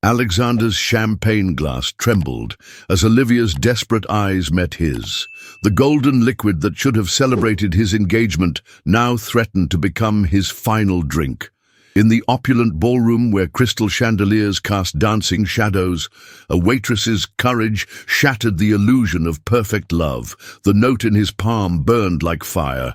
Alexander's champagne glass trembled as Olivia's desperate eyes met his. The golden liquid that should have celebrated his engagement now threatened to become his final drink. In the opulent ballroom where crystal chandeliers cast dancing shadows, a waitress's courage shattered the illusion of perfect love. The note in his palm burned like fire.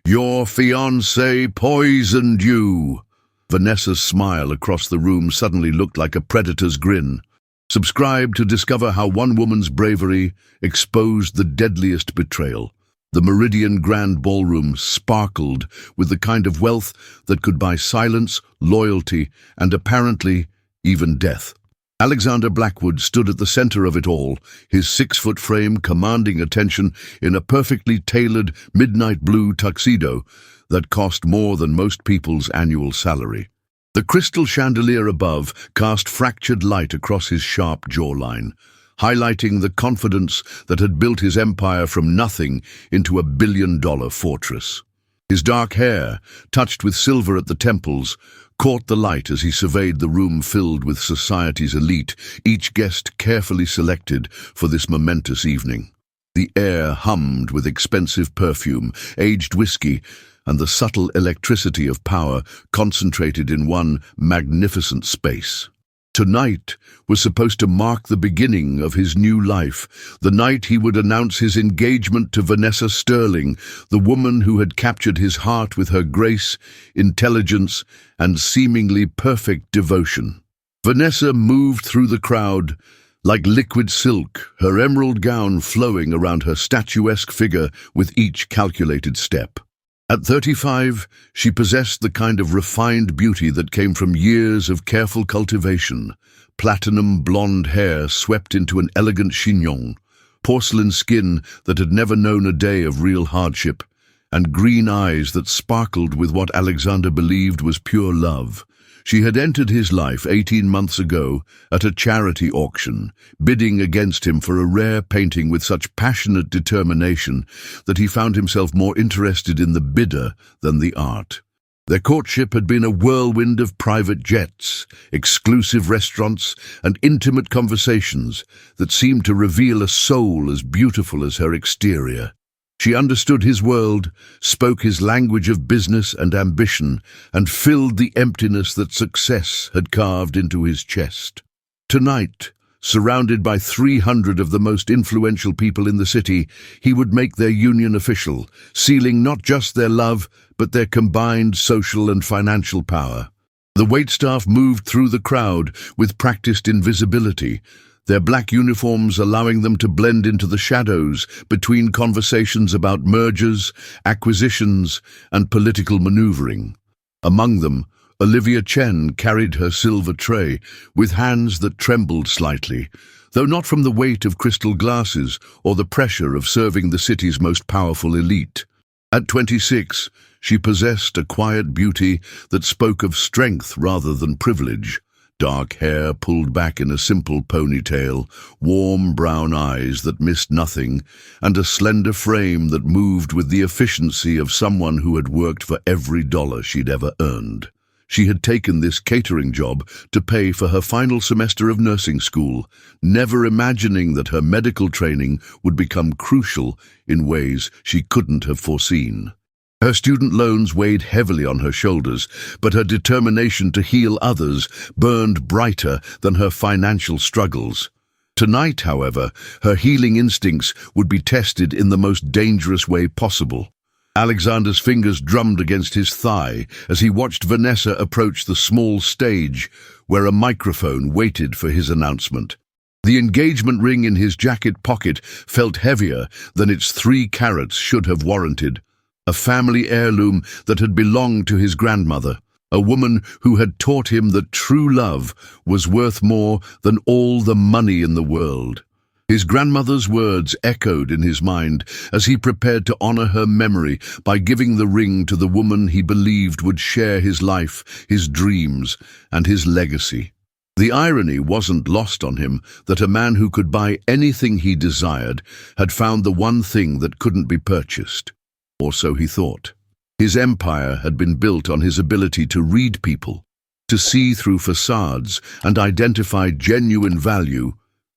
"Your fiancé poisoned you." Vanessa's smile across the room suddenly looked like a predator's grin. Subscribe to discover how one woman's bravery exposed the deadliest betrayal. The Meridian Grand Ballroom sparkled with the kind of wealth that could buy silence, loyalty, and apparently even death. Alexander Blackwood stood at the center of it all, his 6-foot frame commanding attention in a perfectly tailored midnight blue tuxedo that cost more than most people's annual salary. The crystal chandelier above cast fractured light across his sharp jawline, highlighting the confidence that had built his empire from nothing into a billion-dollar fortress. His dark hair, touched with silver at the temples, caught the light as he surveyed the room filled with society's elite, each guest carefully selected for this momentous evening. The air hummed with expensive perfume, aged whiskey, and the subtle electricity of power concentrated in one magnificent space. Tonight was supposed to mark the beginning of his new life, the night he would announce his engagement to Vanessa Sterling, the woman who had captured his heart with her grace, intelligence, and seemingly perfect devotion. Vanessa moved through the crowd like liquid silk, her emerald gown flowing around her statuesque figure with each calculated step. At 35, she possessed the kind of refined beauty that came from years of careful cultivation. Platinum blonde hair swept into an elegant chignon, porcelain skin that had never known a day of real hardship, and green eyes that sparkled with what Alexander believed was pure love. She had entered his life 18 months ago at a charity auction, bidding against him for a rare painting with such passionate determination that he found himself more interested in the bidder than the art. Their courtship had been a whirlwind of private jets, exclusive restaurants, and intimate conversations that seemed to reveal a soul as beautiful as her exterior. She understood his world, spoke his language of business and ambition, and filled the emptiness that success had carved into his chest. Tonight, surrounded by 300 of the most influential people in the city, he would make their union official, sealing not just their love, but their combined social and financial power. The waitstaff moved through the crowd with practiced invisibility, their black uniforms allowing them to blend into the shadows between conversations about mergers, acquisitions, and political maneuvering. Among them, Olivia Chen carried her silver tray with hands that trembled slightly, though not from the weight of crystal glasses or the pressure of serving the city's most powerful elite. At 26, she possessed a quiet beauty that spoke of strength rather than privilege. Dark hair pulled back in a simple ponytail, warm brown eyes that missed nothing, and a slender frame that moved with the efficiency of someone who had worked for every dollar she'd ever earned. She had taken this catering job to pay for her final semester of nursing school, never imagining that her medical training would become crucial in ways she couldn't have foreseen. Her student loans weighed heavily on her shoulders, but her determination to heal others burned brighter than her financial struggles. Tonight, however, her healing instincts would be tested in the most dangerous way possible. Alexander's fingers drummed against his thigh as he watched Vanessa approach the small stage where a microphone waited for his announcement. The engagement ring in his jacket pocket felt heavier than its 3 carats should have warranted. A family heirloom that had belonged to his grandmother, a woman who had taught him that true love was worth more than all the money in the world. His grandmother's words echoed in his mind as he prepared to honor her memory by giving the ring to the woman he believed would share his life, his dreams, and his legacy. The irony wasn't lost on him that a man who could buy anything he desired had found the one thing that couldn't be purchased. Or so he thought. His empire had been built on his ability to read people, to see through facades and identify genuine value,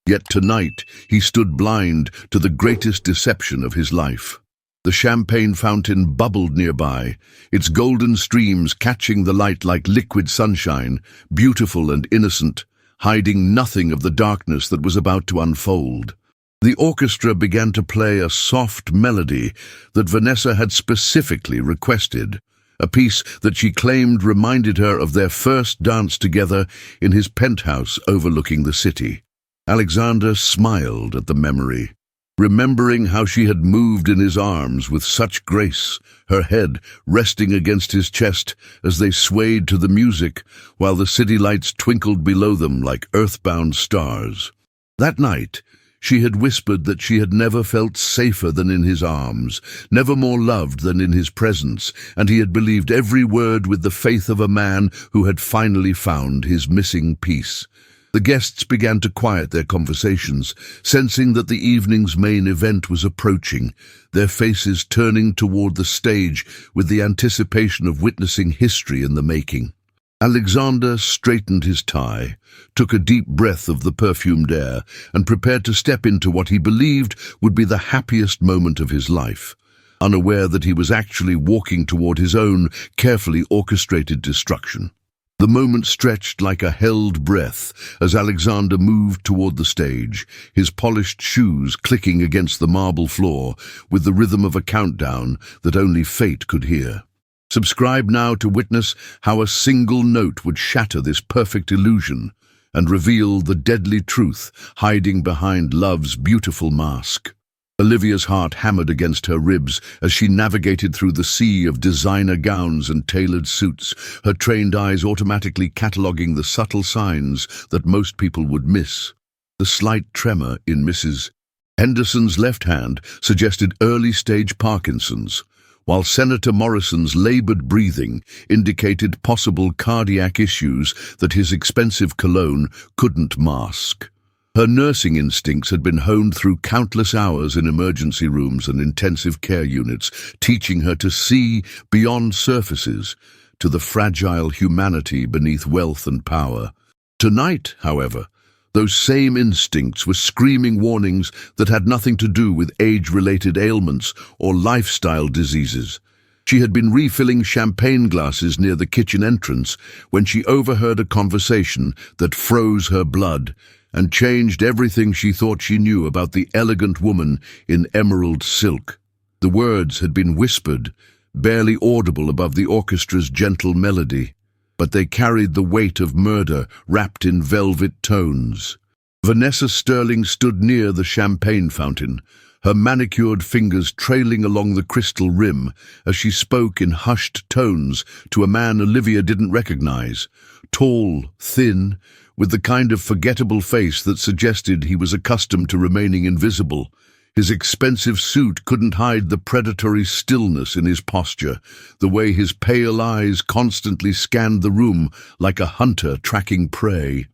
yet tonight he stood blind to the greatest deception of his life. The champagne fountain bubbled nearby, its golden streams catching the light like liquid sunshine, beautiful and innocent, hiding nothing of the darkness that was about to unfold. The orchestra began to play a soft melody that Vanessa had specifically requested, a piece that she claimed reminded her of their first dance together in his penthouse overlooking the city. Alexander smiled at the memory, remembering how she had moved in his arms with such grace, her head resting against his chest as they swayed to the music while the city lights twinkled below them like earthbound stars. That night, she had whispered that she had never felt safer than in his arms, never more loved than in his presence, and he had believed every word with the faith of a man who had finally found his missing piece. The guests began to quiet their conversations, sensing that the evening's main event was approaching, their faces turning toward the stage with the anticipation of witnessing history in the making. Alexander straightened his tie, took a deep breath of the perfumed air, and prepared to step into what he believed would be the happiest moment of his life, unaware that he was actually walking toward his own carefully orchestrated destruction. The moment stretched like a held breath as Alexander moved toward the stage, his polished shoes clicking against the marble floor with the rhythm of a countdown that only fate could hear. Subscribe now to witness how a single note would shatter this perfect illusion and reveal the deadly truth hiding behind love's beautiful mask. Olivia's heart hammered against her ribs as she navigated through the sea of designer gowns and tailored suits, her trained eyes automatically cataloguing the subtle signs that most people would miss. The slight tremor in Mrs. Henderson's left hand suggested early-stage Parkinson's, while Senator Morrison's labored breathing indicated possible cardiac issues that his expensive cologne couldn't mask. Her nursing instincts had been honed through countless hours in emergency rooms and intensive care units, teaching her to see beyond surfaces to the fragile humanity beneath wealth and power. Tonight, however, those same instincts were screaming warnings that had nothing to do with age-related ailments or lifestyle diseases. She had been refilling champagne glasses near the kitchen entrance when she overheard a conversation that froze her blood and changed everything she thought she knew about the elegant woman in emerald silk. The words had been whispered, barely audible above the orchestra's gentle melody, but they carried the weight of murder wrapped in velvet tones. Vanessa Sterling stood near the champagne fountain, her manicured fingers trailing along the crystal rim as she spoke in hushed tones to a man Olivia didn't recognize, tall, thin, with the kind of forgettable face that suggested he was accustomed to remaining invisible. His expensive suit couldn't hide the predatory stillness in his posture, the way his pale eyes constantly scanned the room like a hunter tracking prey.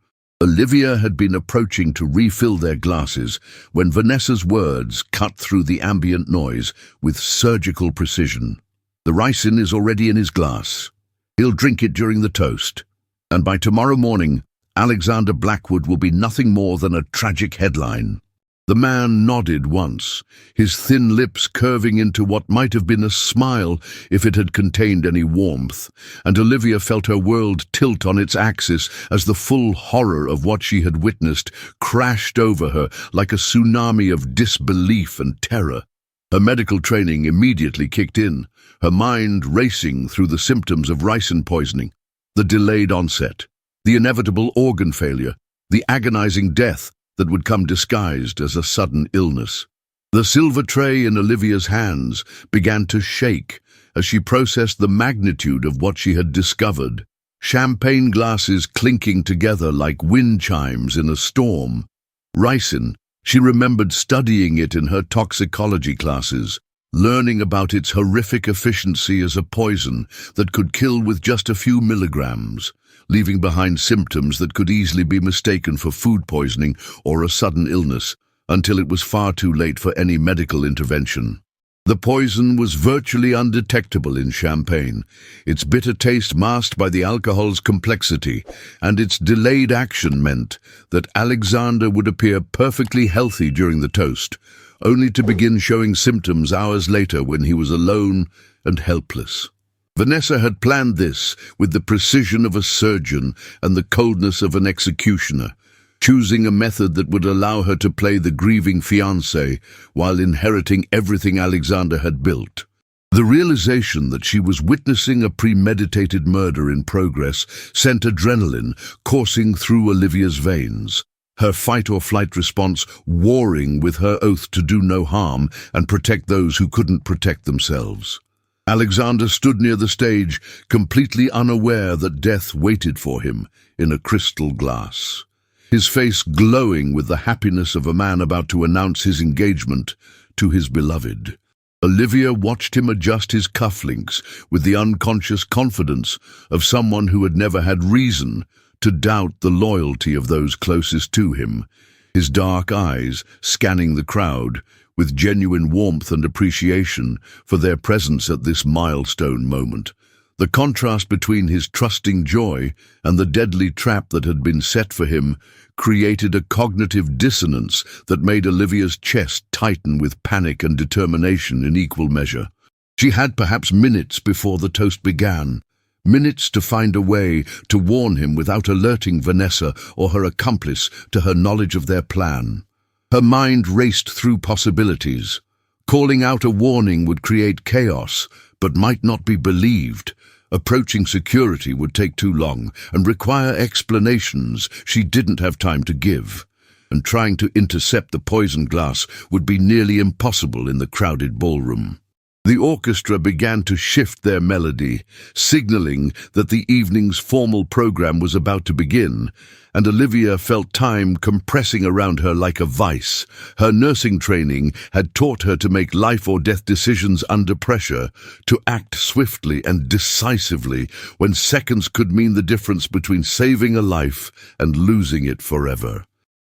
Olivia had been approaching to refill their glasses when Vanessa's words cut through the ambient noise with surgical precision. "The ricin is already in his glass. He'll drink it during the toast. And by tomorrow morning, Alexander Blackwood will be nothing more than a tragic headline." The man nodded once, his thin lips curving into what might have been a smile if it had contained any warmth, and Olivia felt her world tilt on its axis as the full horror of what she had witnessed crashed over her like a tsunami of disbelief and terror. Her medical training immediately kicked in, her mind racing through the symptoms of ricin poisoning, the delayed onset, the inevitable organ failure, the agonizing death that would come disguised as a sudden illness. The silver tray in Olivia's hands began to shake as she processed the magnitude of what she had discovered, champagne glasses clinking together like wind chimes in a storm. Ricin, she remembered studying it in her toxicology classes, learning about its horrific efficiency as a poison that could kill with just a few milligrams, leaving behind symptoms that could easily be mistaken for food poisoning or a sudden illness, until it was far too late for any medical intervention. The poison was virtually undetectable in champagne, its bitter taste masked by the alcohol's complexity, and its delayed action meant that Alexander would appear perfectly healthy during the toast, only to begin showing symptoms hours later when he was alone and helpless. Vanessa had planned this with the precision of a surgeon and the coldness of an executioner, choosing a method that would allow her to play the grieving fiancé while inheriting everything Alexander had built. The realization that she was witnessing a premeditated murder in progress sent adrenaline coursing through Olivia's veins, her fight-or-flight response warring with her oath to do no harm and protect those who couldn't protect themselves. Alexander stood near the stage, completely unaware that death waited for him in a crystal glass, his face glowing with the happiness of a man about to announce his engagement to his beloved. Olivia watched him adjust his cufflinks with the unconscious confidence of someone who had never had reason to doubt the loyalty of those closest to him, his dark eyes scanning the crowd with genuine warmth and appreciation for their presence at this milestone moment. The contrast between his trusting joy and the deadly trap that had been set for him created a cognitive dissonance that made Olivia's chest tighten with panic and determination in equal measure. She had perhaps minutes before the toast began, minutes to find a way to warn him without alerting Vanessa or her accomplice to her knowledge of their plan. Her mind raced through possibilities. Calling out a warning would create chaos, but might not be believed. Approaching security would take too long and require explanations she didn't have time to give. And trying to intercept the poison glass would be nearly impossible in the crowded ballroom. The orchestra began to shift their melody, signaling that the evening's formal program was about to begin, and Olivia felt time compressing around her like a vice. Her nursing training had taught her to make life-or-death decisions under pressure, to act swiftly and decisively when seconds could mean the difference between saving a life and losing it forever.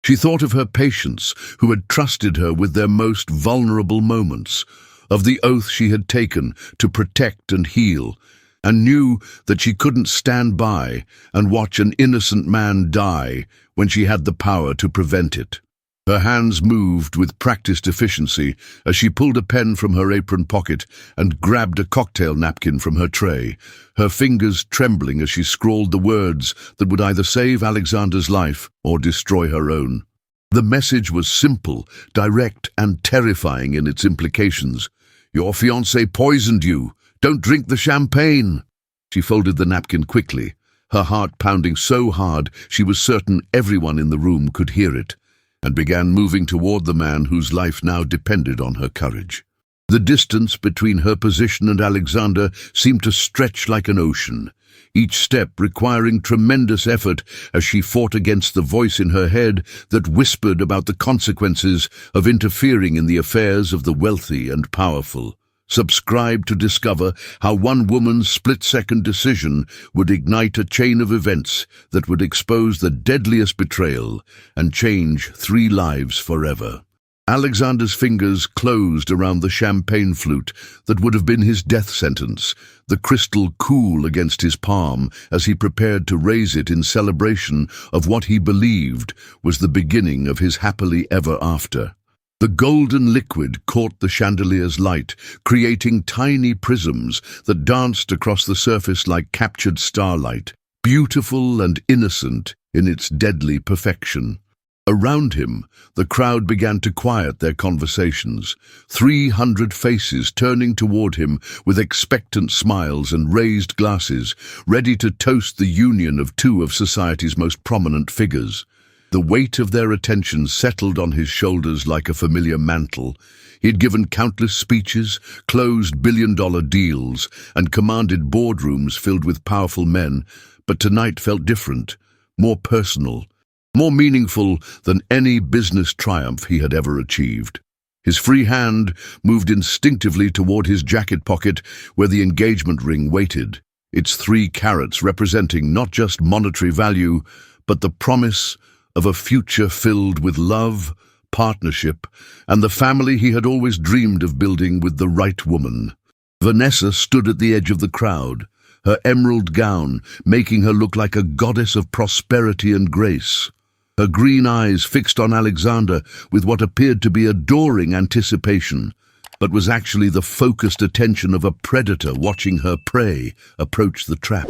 She thought of her patients who had trusted her with their most vulnerable moments, of the oath she had taken to protect and heal, and knew that she couldn't stand by and watch an innocent man die when she had the power to prevent it. Her hands moved with practiced efficiency as she pulled a pen from her apron pocket and grabbed a cocktail napkin from her tray, her fingers trembling as she scrawled the words that would either save Alexander's life or destroy her own. The message was simple, direct, and terrifying in its implications. "Your fiancé poisoned you. Don't drink the champagne." She folded the napkin quickly, her heart pounding so hard she was certain everyone in the room could hear it, and began moving toward the man whose life now depended on her courage. The distance between her position and Alexander seemed to stretch like an ocean, each step requiring tremendous effort as she fought against the voice in her head that whispered about the consequences of interfering in the affairs of the wealthy and powerful. Subscribe to discover how one woman's split-second decision would ignite a chain of events that would expose the deadliest betrayal and change 3 lives forever. Alexander's fingers closed around the champagne flute that would have been his death sentence, the crystal cool against his palm as he prepared to raise it in celebration of what he believed was the beginning of his happily ever after. The golden liquid caught the chandelier's light, creating tiny prisms that danced across the surface like captured starlight, beautiful and innocent in its deadly perfection. Around him, the crowd began to quiet their conversations, 300 faces turning toward him with expectant smiles and raised glasses, ready to toast the union of 2 of society's most prominent figures. The weight of their attention settled on his shoulders like a familiar mantle. He had given countless speeches, closed billion-dollar deals, and commanded boardrooms filled with powerful men, but tonight felt different, more personal, more meaningful than any business triumph he had ever achieved. His free hand moved instinctively toward his jacket pocket where the engagement ring waited, its 3 carats representing not just monetary value, but the promise of a future filled with love, partnership, and the family he had always dreamed of building with the right woman. Vanessa stood at the edge of the crowd, her emerald gown making her look like a goddess of prosperity and grace. Her green eyes fixed on Alexander with what appeared to be adoring anticipation, but was actually the focused attention of a predator watching her prey approach the trap.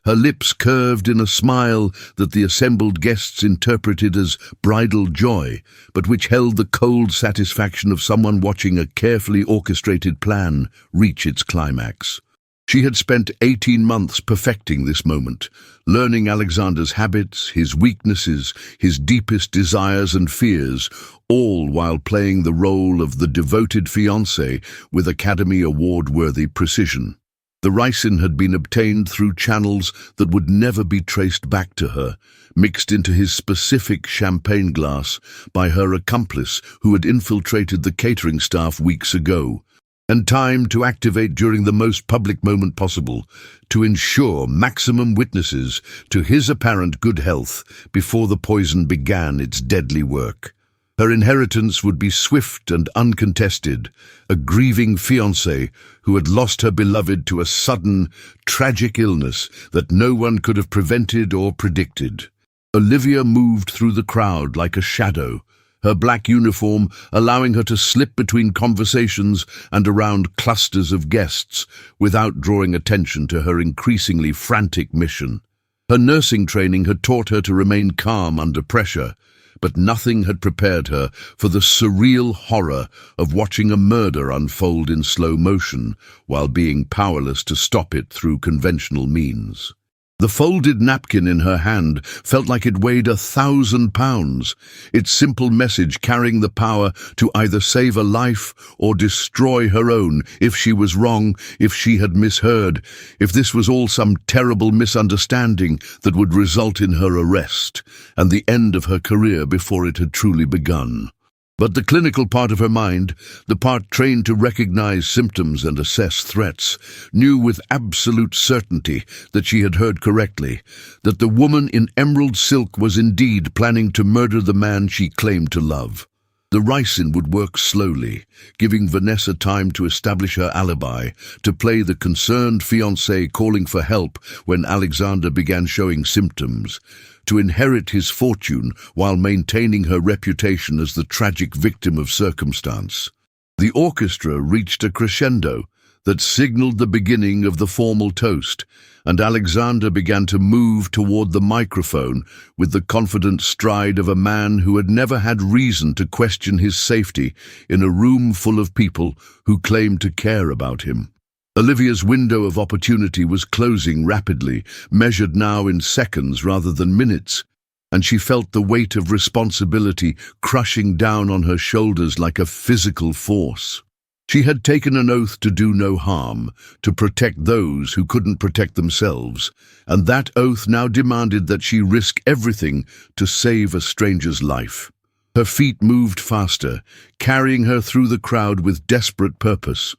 Her lips curved in a smile that the assembled guests interpreted as bridal joy, but which held the cold satisfaction of someone watching a carefully orchestrated plan reach its climax. She had spent 18 months perfecting this moment, learning Alexander's habits, his weaknesses, his deepest desires and fears, all while playing the role of the devoted fiancé with Academy Award-worthy precision. The ricin had been obtained through channels that would never be traced back to her, mixed into his specific champagne glass by her accomplice who had infiltrated the catering staff weeks ago, and timed to activate during the most public moment possible to ensure maximum witnesses to his apparent good health before the poison began its deadly work. Her inheritance would be swift and uncontested, a grieving fiancé who had lost her beloved to a sudden, tragic illness that no one could have prevented or predicted. Olivia moved through the crowd like a shadow, her black uniform allowing her to slip between conversations and around clusters of guests without drawing attention to her increasingly frantic mission. Her nursing training had taught her to remain calm under pressure, but nothing had prepared her for the surreal horror of watching a murder unfold in slow motion while being powerless to stop it through conventional means. The folded napkin in her hand felt like it weighed 1,000 pounds, its simple message carrying the power to either save a life or destroy her own if she was wrong, if she had misheard, if this was all some terrible misunderstanding that would result in her arrest and the end of her career before it had truly begun. But the clinical part of her mind, the part trained to recognize symptoms and assess threats, knew with absolute certainty that she had heard correctly, that the woman in emerald silk was indeed planning to murder the man she claimed to love. The ricin would work slowly, giving Vanessa time to establish her alibi, to play the concerned fiancé calling for help when Alexander began showing symptoms, to inherit his fortune while maintaining her reputation as the tragic victim of circumstance. The orchestra reached a crescendo that signaled the beginning of the formal toast, and Alexander began to move toward the microphone with the confident stride of a man who had never had reason to question his safety in a room full of people who claimed to care about him. Olivia's window of opportunity was closing rapidly, measured now in seconds rather than minutes, and she felt the weight of responsibility crushing down on her shoulders like a physical force. She had taken an oath to do no harm, to protect those who couldn't protect themselves, and that oath now demanded that she risk everything to save a stranger's life. Her feet moved faster, carrying her through the crowd with desperate purpose.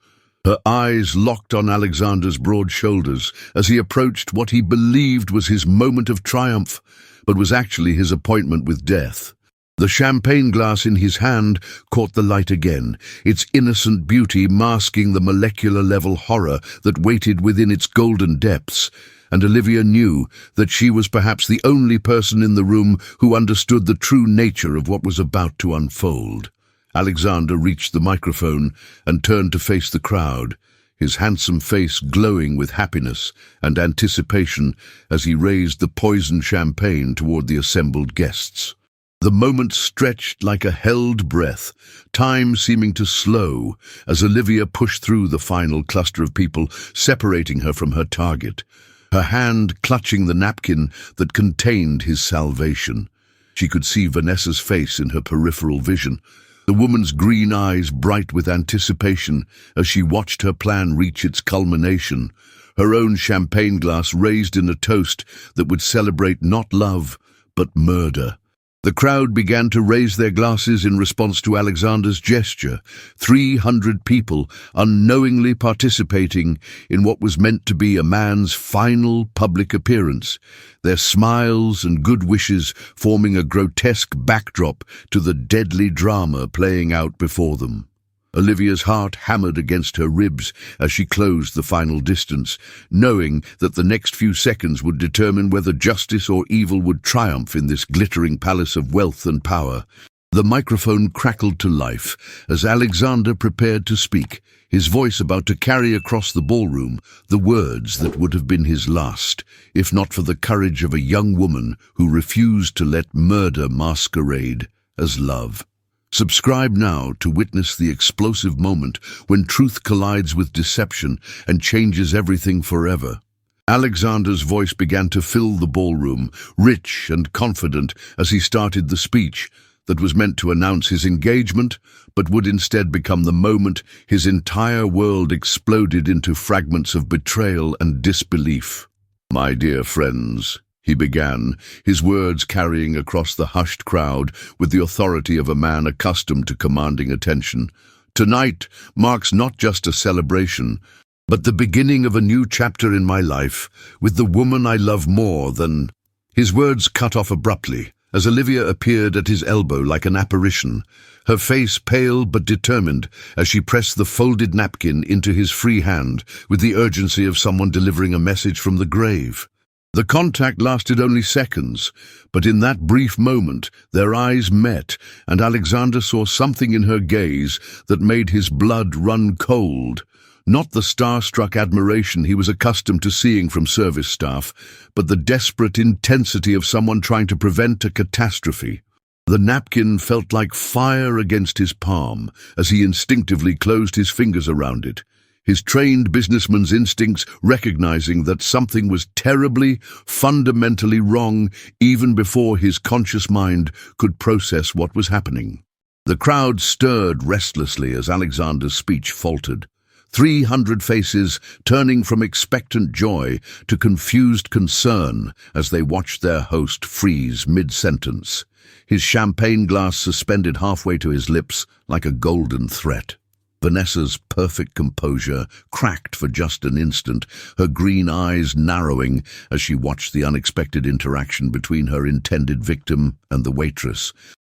Her eyes locked on Alexander's broad shoulders as he approached what he believed was his moment of triumph, but was actually his appointment with death. The champagne glass in his hand caught the light again, its innocent beauty masking the molecular-level horror that waited within its golden depths, and Olivia knew that she was perhaps the only person in the room who understood the true nature of what was about to unfold. Alexander reached the microphone and turned to face the crowd, his handsome face glowing with happiness and anticipation as he raised the poisoned champagne toward the assembled guests. The moment stretched like a held breath, time seeming to slow as Olivia pushed through the final cluster of people, separating her from her target, her hand clutching the napkin that contained his salvation. She could see Vanessa's face in her peripheral vision, the woman's green eyes bright with anticipation as she watched her plan reach its culmination, her own champagne glass raised in a toast that would celebrate not love, but murder. The crowd began to raise their glasses in response to Alexander's gesture, 300 people unknowingly participating in what was meant to be a man's final public appearance, their smiles and good wishes forming a grotesque backdrop to the deadly drama playing out before them. Olivia's heart hammered against her ribs as she closed the final distance, knowing that the next few seconds would determine whether justice or evil would triumph in this glittering palace of wealth and power. The microphone crackled to life as Alexander prepared to speak, his voice about to carry across the ballroom the words that would have been his last, if not for the courage of a young woman who refused to let murder masquerade as love. Subscribe now to witness the explosive moment when truth collides with deception and changes everything forever. Alexander's voice began to fill the ballroom, rich and confident as he started the speech that was meant to announce his engagement, but would instead become the moment his entire world exploded into fragments of betrayal and disbelief. "My dear friends," he began, his words carrying across the hushed crowd with the authority of a man accustomed to commanding attention. "Tonight marks not just a celebration, but the beginning of a new chapter in my life with the woman I love more than—" His words cut off abruptly as Olivia appeared at his elbow like an apparition, her face pale but determined as she pressed the folded napkin into his free hand with the urgency of someone delivering a message from the grave. The contact lasted only seconds, but in that brief moment their eyes met, and Alexander saw something in her gaze that made his blood run cold. Not the starstruck admiration he was accustomed to seeing from service staff, but the desperate intensity of someone trying to prevent a catastrophe. The napkin felt like fire against his palm as he instinctively closed his fingers around it, his trained businessman's instincts recognizing that something was terribly, fundamentally wrong even before his conscious mind could process what was happening. The crowd stirred restlessly as Alexander's speech faltered, 300 faces turning from expectant joy to confused concern as they watched their host freeze mid-sentence, his champagne glass suspended halfway to his lips like a golden threat. Vanessa's perfect composure cracked for just an instant, her green eyes narrowing as she watched the unexpected interaction between her intended victim and the waitress,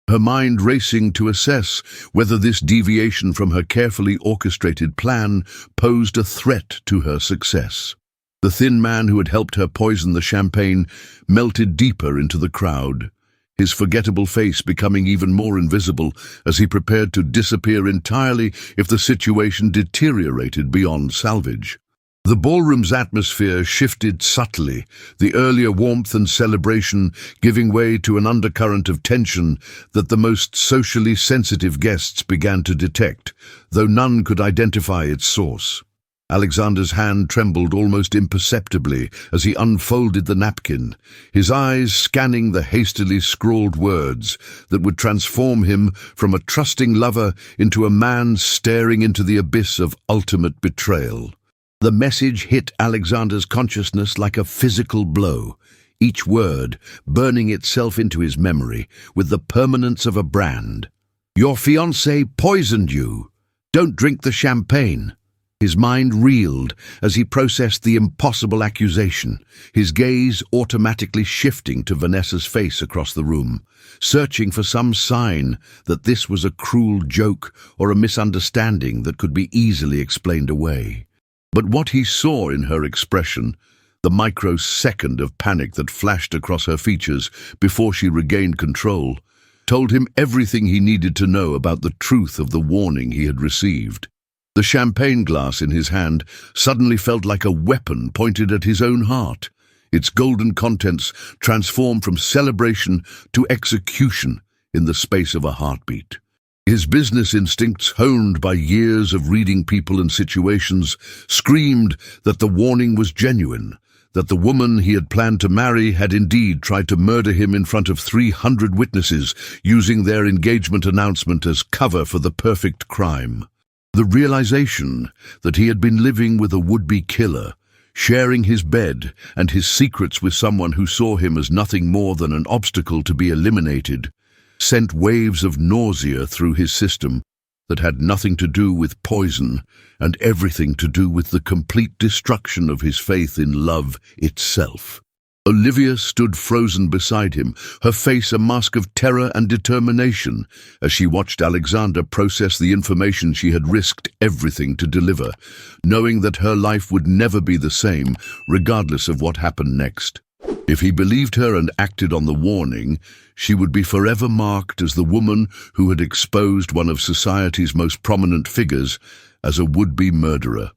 her mind racing to assess whether this deviation from her carefully orchestrated plan posed a threat to her success. The thin man who had helped her poison the champagne melted deeper into the crowd, his forgettable face becoming even more invisible as he prepared to disappear entirely if the situation deteriorated beyond salvage. The ballroom's atmosphere shifted subtly, the earlier warmth and celebration giving way to an undercurrent of tension that the most socially sensitive guests began to detect, though none could identify its source. Alexander's hand trembled almost imperceptibly as he unfolded the napkin, his eyes scanning the hastily scrawled words that would transform him from a trusting lover into a man staring into the abyss of ultimate betrayal. The message hit Alexander's consciousness like a physical blow, each word burning itself into his memory with the permanence of a brand. "Your fiancé poisoned you. Don't drink the champagne." His mind reeled as he processed the impossible accusation, his gaze automatically shifting to Vanessa's face across the room, searching for some sign that this was a cruel joke or a misunderstanding that could be easily explained away. But what he saw in her expression, the microsecond of panic that flashed across her features before she regained control, told him everything he needed to know about the truth of the warning he had received. The champagne glass in his hand suddenly felt like a weapon pointed at his own heart, its golden contents transformed from celebration to execution in the space of a heartbeat. His business instincts, honed by years of reading people and situations, screamed that the warning was genuine, that the woman he had planned to marry had indeed tried to murder him in front of 300 witnesses, using their engagement announcement as cover for the perfect crime. The realization that he had been living with a would-be killer, sharing his bed and his secrets with someone who saw him as nothing more than an obstacle to be eliminated, sent waves of nausea through his system that had nothing to do with poison and everything to do with the complete destruction of his faith in love itself. Olivia stood frozen beside him, her face a mask of terror and determination, as she watched Alexander process the information she had risked everything to deliver, knowing that her life would never be the same, regardless of what happened next. If he believed her and acted on the warning, she would be forever marked as the woman who had exposed one of society's most prominent figures as a would-be murderer,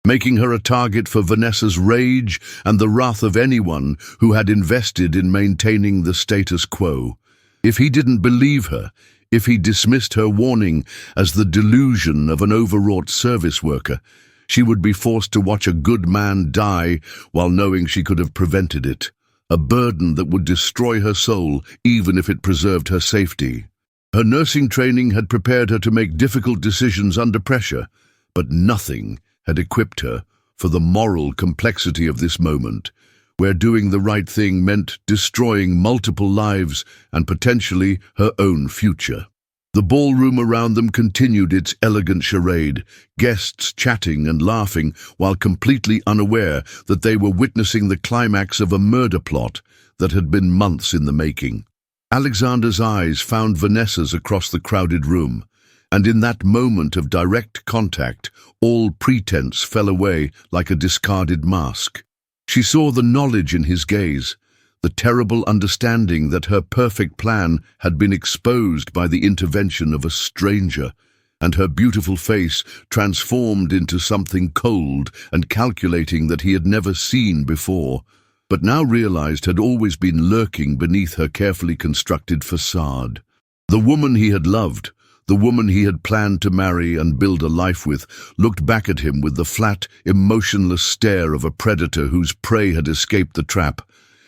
making her a target for Vanessa's rage and the wrath of anyone who had invested in maintaining the status quo. If he didn't believe her, if he dismissed her warning as the delusion of an overwrought service worker, she would be forced to watch a good man die while knowing she could have prevented it, a burden that would destroy her soul even if it preserved her safety. Her nursing training had prepared her to make difficult decisions under pressure, but nothing had equipped her for the moral complexity of this moment, where doing the right thing meant destroying multiple lives and potentially her own future. The ballroom around them continued its elegant charade, guests chatting and laughing while completely unaware that they were witnessing the climax of a murder plot that had been months in the making. Alexander's eyes found Vanessa's across the crowded room, and in that moment of direct contact, all pretense fell away like a discarded mask. She saw the knowledge in his gaze, the terrible understanding that her perfect plan had been exposed by the intervention of a stranger, and her beautiful face transformed into something cold and calculating that he had never seen before, but now realized had always been lurking beneath her carefully constructed facade. The woman he had loved, the woman he had planned to marry and build a life with, looked back at him with the flat, emotionless stare of a predator whose prey had escaped the trap,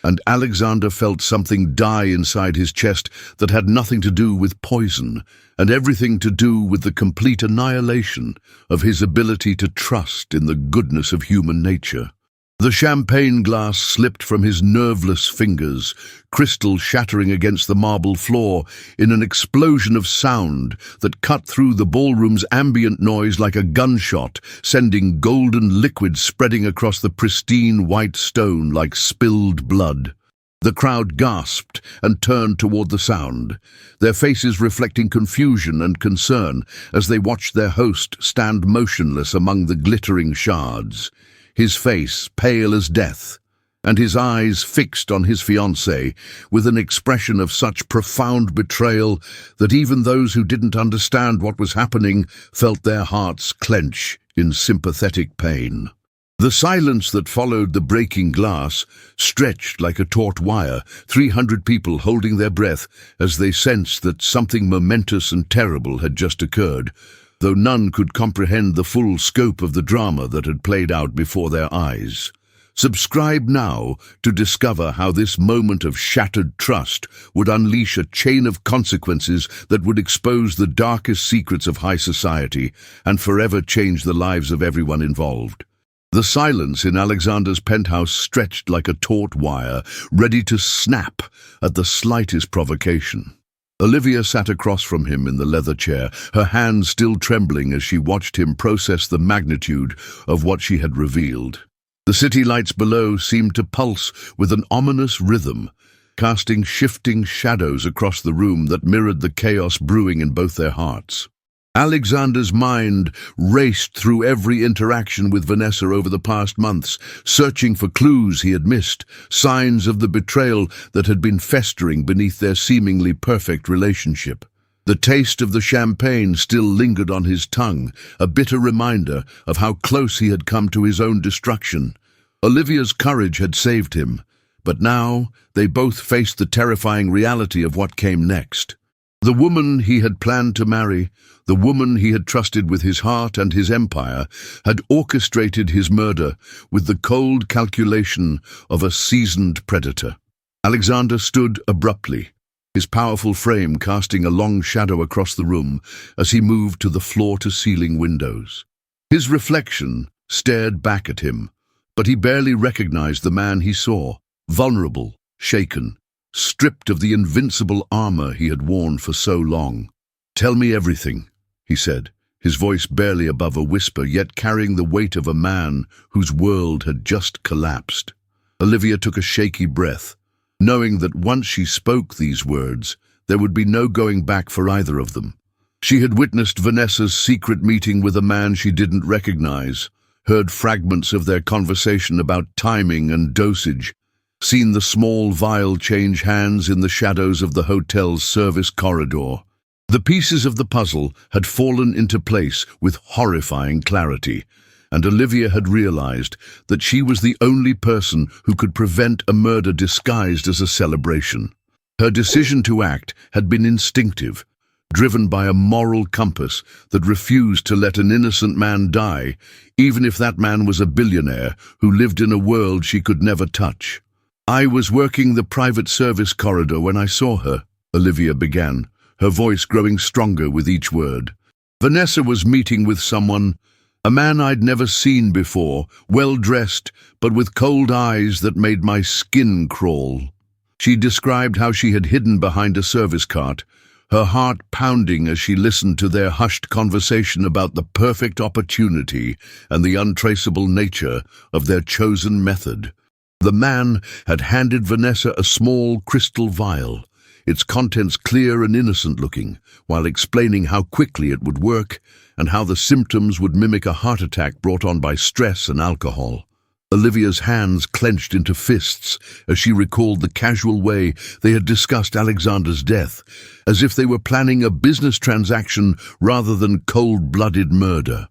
and Alexander felt something die inside his chest that had nothing to do with poison, and everything to do with the complete annihilation of his ability to trust in the goodness of human nature. The champagne glass slipped from his nerveless fingers, crystal shattering against the marble floor in an explosion of sound that cut through the ballroom's ambient noise like a gunshot, sending golden liquid spreading across the pristine white stone like spilled blood. The crowd gasped and turned toward the sound, their faces reflecting confusion and concern as they watched their host stand motionless among the glittering shards, his face pale as death, and his eyes fixed on his fiancée with an expression of such profound betrayal that even those who didn't understand what was happening felt their hearts clench in sympathetic pain. The silence that followed the breaking glass stretched like a taut wire, 300 people holding their breath as they sensed that something momentous and terrible had just occurred, though none could comprehend the full scope of the drama that had played out before their eyes. Subscribe now to discover how this moment of shattered trust would unleash a chain of consequences that would expose the darkest secrets of high society and forever change the lives of everyone involved. The silence in Alexander's penthouse stretched like a taut wire, ready to snap at the slightest provocation. Olivia sat across from him in the leather chair, her hands still trembling as she watched him process the magnitude of what she had revealed. The city lights below seemed to pulse with an ominous rhythm, casting shifting shadows across the room that mirrored the chaos brewing in both their hearts. Alexander's mind raced through every interaction with Vanessa over the past months, searching for clues he had missed, signs of the betrayal that had been festering beneath their seemingly perfect relationship. The taste of the champagne still lingered on his tongue, a bitter reminder of how close he had come to his own destruction. Olivia's courage had saved him, but now they both faced the terrifying reality of what came next. The woman he had planned to marry, the woman he had trusted with his heart and his empire, had orchestrated his murder with the cold calculation of a seasoned predator. Alexander stood abruptly, his powerful frame casting a long shadow across the room as he moved to the floor-to-ceiling windows. His reflection stared back at him, but he barely recognized the man he saw, vulnerable, shaken, stripped of the invincible armor he had worn for so long. "Tell me everything," he said, his voice barely above a whisper, yet carrying the weight of a man whose world had just collapsed. Olivia took a shaky breath, knowing that once she spoke these words, there would be no going back for either of them. She had witnessed Vanessa's secret meeting with a man she didn't recognize, heard fragments of their conversation about timing and dosage, seen the small vial change hands in the shadows of the hotel's service corridor. The pieces of the puzzle had fallen into place with horrifying clarity, and Olivia had realized that she was the only person who could prevent a murder disguised as a celebration. Her decision to act had been instinctive, driven by a moral compass that refused to let an innocent man die, even if that man was a billionaire who lived in a world she could never touch. "I was working the private service corridor when I saw her," Olivia began, her voice growing stronger with each word. "Vanessa was meeting with someone, a man I'd never seen before, well-dressed, but with cold eyes that made my skin crawl." She described how she had hidden behind a service cart, her heart pounding as she listened to their hushed conversation about the perfect opportunity and the untraceable nature of their chosen method. The man had handed Vanessa a small crystal vial, its contents clear and innocent-looking, while explaining how quickly it would work and how the symptoms would mimic a heart attack brought on by stress and alcohol. Olivia's hands clenched into fists as she recalled the casual way they had discussed Alexander's death, as if they were planning a business transaction rather than cold-blooded murder.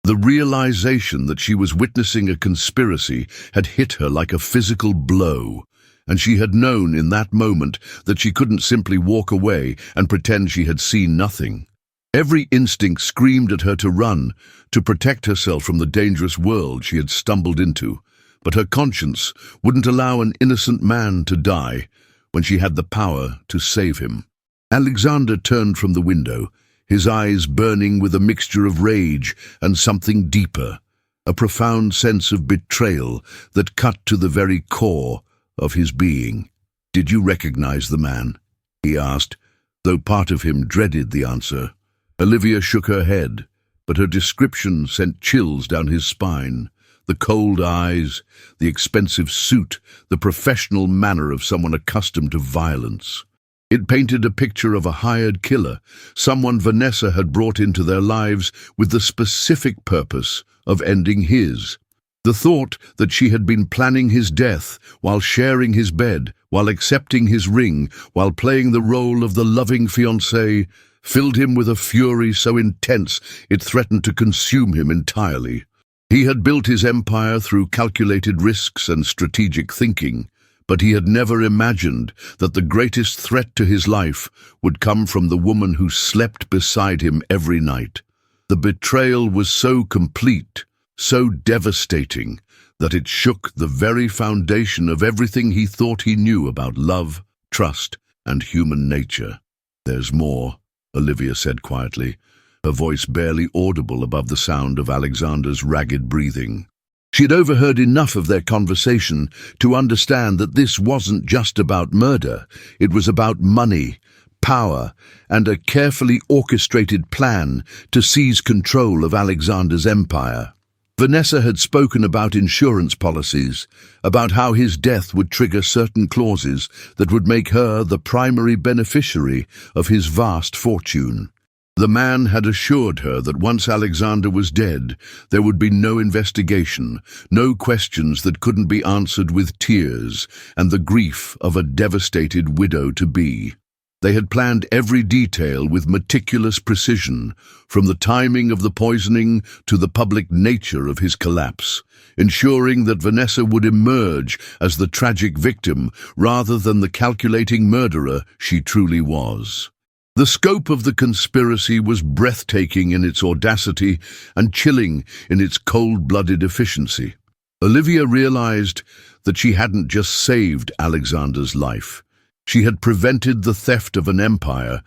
The realization that she was witnessing a conspiracy had hit her like a physical blow, and she had known in that moment that she couldn't simply walk away and pretend she had seen nothing. Every instinct screamed at her to run, to protect herself from the dangerous world she had stumbled into, but her conscience wouldn't allow an innocent man to die when she had the power to save him. Alexander turned from the window, his eyes burning with a mixture of rage and something deeper, a profound sense of betrayal that cut to the very core of his being. "Did you recognize the man?" he asked, though part of him dreaded the answer. Olivia shook her head, but her description sent chills down his spine. The cold eyes, the expensive suit, the professional manner of someone accustomed to violence. It painted a picture of a hired killer, someone Vanessa had brought into their lives with the specific purpose of ending his. The thought that she had been planning his death while sharing his bed, while accepting his ring, while playing the role of the loving fiancée, filled him with a fury so intense it threatened to consume him entirely. He had built his empire through calculated risks and strategic thinking, but he had never imagined that the greatest threat to his life would come from the woman who slept beside him every night. The betrayal was so complete, so devastating, that it shook the very foundation of everything he thought he knew about love, trust, and human nature. "There's more," Olivia said quietly, her voice barely audible above the sound of Alexander's ragged breathing. She had overheard enough of their conversation to understand that this wasn't just about murder. It was about money, power, and a carefully orchestrated plan to seize control of Alexander's empire. Vanessa had spoken about insurance policies, about how his death would trigger certain clauses that would make her the primary beneficiary of his vast fortune. The man had assured her that once Alexander was dead, there would be no investigation, no questions that couldn't be answered with tears and the grief of a devastated widow-to-be. They had planned every detail with meticulous precision, from the timing of the poisoning to the public nature of his collapse, ensuring that Vanessa would emerge as the tragic victim rather than the calculating murderer she truly was. The scope of the conspiracy was breathtaking in its audacity and chilling in its cold-blooded efficiency. Olivia realized that she hadn't just saved Alexander's life. She had prevented the theft of an empire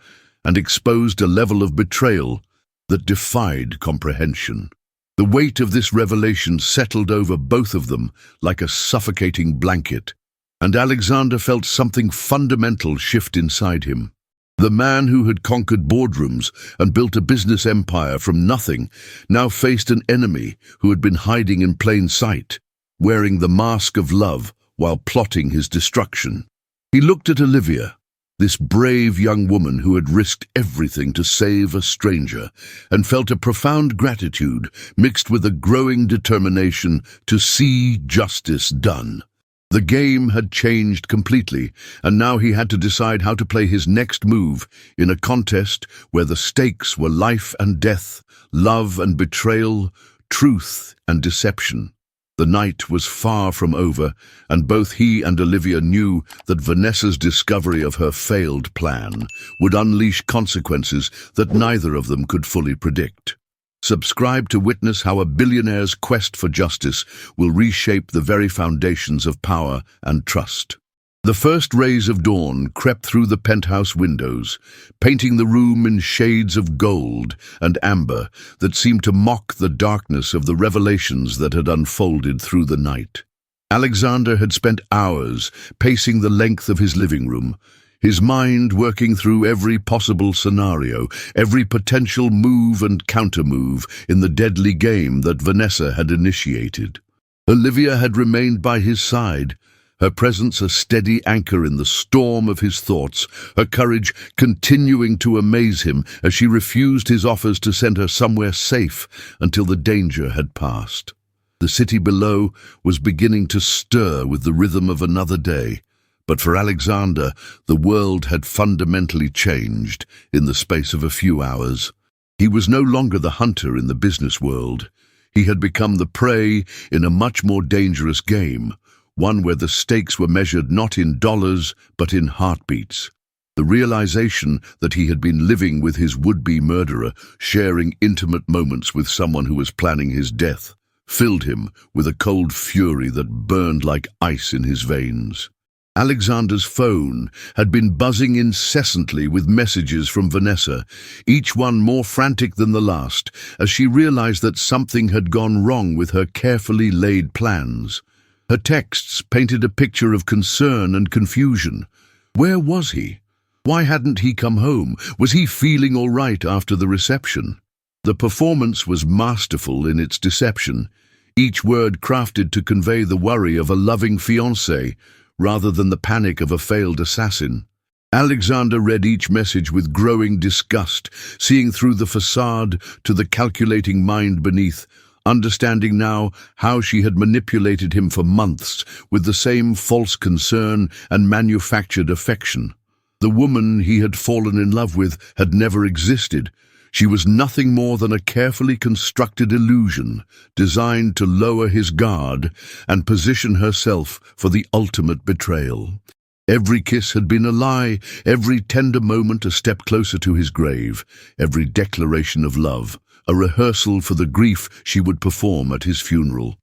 and exposed a level of betrayal that defied comprehension. The weight of this revelation settled over both of them like a suffocating blanket. And Alexander felt something fundamental shift inside him. The man who had conquered boardrooms and built a business empire from nothing now faced an enemy who had been hiding in plain sight, wearing the mask of love while plotting his destruction. He looked at Olivia, this brave young woman who had risked everything to save a stranger, and felt a profound gratitude mixed with a growing determination to see justice done. The game had changed completely, and now he had to decide how to play his next move in a contest where the stakes were life and death, love and betrayal, truth and deception. The night was far from over, and both he and Olivia knew that Vanessa's discovery of her failed plan would unleash consequences that neither of them could fully predict. Subscribe to witness how a billionaire's quest for justice will reshape the very foundations of power and trust. The first rays of dawn crept through the penthouse windows, painting the room in shades of gold and amber that seemed to mock the darkness of the revelations that had unfolded through the night. Alexander had spent hours pacing the length of his living room, his mind working through every possible scenario, every potential move and countermove in the deadly game that Vanessa had initiated. Olivia had remained by his side, her presence a steady anchor in the storm of his thoughts, her courage continuing to amaze him as she refused his offers to send her somewhere safe until the danger had passed. The city below was beginning to stir with the rhythm of another day. But for Alexander, the world had fundamentally changed in the space of a few hours. He was no longer the hunter in the business world. He had become the prey in a much more dangerous game, one where the stakes were measured not in dollars but in heartbeats. The realization that he had been living with his would-be murderer, sharing intimate moments with someone who was planning his death, filled him with a cold fury that burned like ice in his veins. Alexander's phone had been buzzing incessantly with messages from Vanessa, each one more frantic than the last, as she realized that something had gone wrong with her carefully laid plans. Her texts painted a picture of concern and confusion. Where was he? Why hadn't he come home? Was he feeling all right after the reception? The performance was masterful in its deception, each word crafted to convey the worry of a loving fiancé, rather than the panic of a failed assassin. Alexander read each message with growing disgust, seeing through the facade to the calculating mind beneath, understanding now how she had manipulated him for months with the same false concern and manufactured affection. The woman he had fallen in love with had never existed. She was nothing more than a carefully constructed illusion, designed to lower his guard and position herself for the ultimate betrayal. Every kiss had been a lie, every tender moment a step closer to his grave, every declaration of love, a rehearsal for the grief she would perform at his funeral.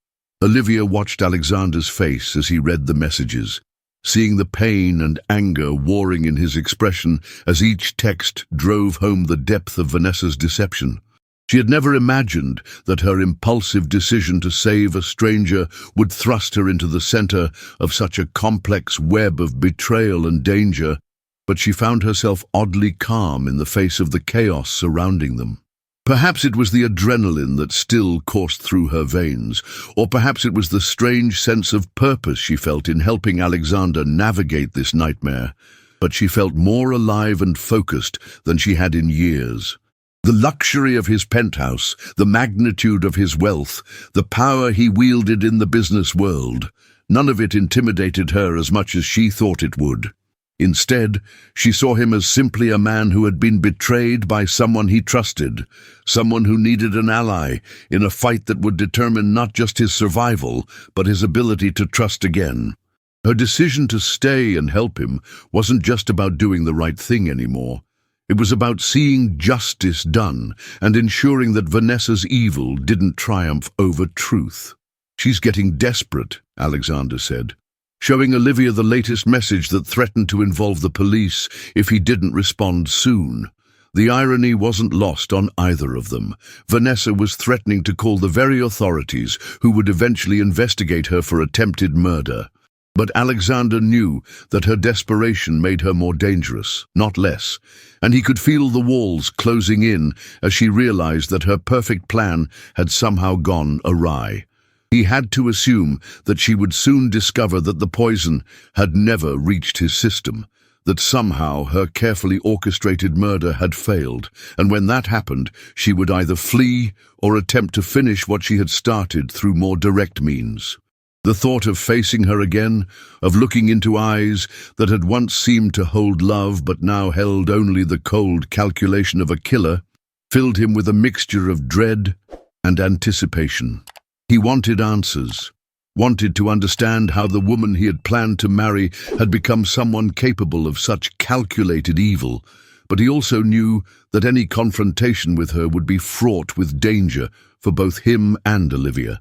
Olivia watched Alexander's face as he read the messages, seeing the pain and anger warring in his expression as each text drove home the depth of Vanessa's deception. She had never imagined that her impulsive decision to save a stranger would thrust her into the center of such a complex web of betrayal and danger, but she found herself oddly calm in the face of the chaos surrounding them. Perhaps it was the adrenaline that still coursed through her veins, or perhaps it was the strange sense of purpose she felt in helping Alexander navigate this nightmare, but she felt more alive and focused than she had in years. The luxury of his penthouse, the magnitude of his wealth, the power he wielded in the business world, none of it intimidated her as much as she thought it would. Instead, she saw him as simply a man who had been betrayed by someone he trusted, someone who needed an ally in a fight that would determine not just his survival, but his ability to trust again. Her decision to stay and help him wasn't just about doing the right thing anymore. It was about seeing justice done and ensuring that Vanessa's evil didn't triumph over truth. "She's getting desperate," Alexander said, showing Olivia the latest message that threatened to involve the police if he didn't respond soon. The irony wasn't lost on either of them. Vanessa was threatening to call the very authorities who would eventually investigate her for attempted murder. But Alexander knew that her desperation made her more dangerous, not less, and he could feel the walls closing in as she realized that her perfect plan had somehow gone awry. He had to assume that she would soon discover that the poison had never reached his system, that somehow her carefully orchestrated murder had failed, and when that happened, she would either flee or attempt to finish what she had started through more direct means. The thought of facing her again, of looking into eyes that had once seemed to hold love but now held only the cold calculation of a killer, filled him with a mixture of dread and anticipation. He wanted answers, wanted to understand how the woman he had planned to marry had become someone capable of such calculated evil, but he also knew that any confrontation with her would be fraught with danger for both him and Olivia.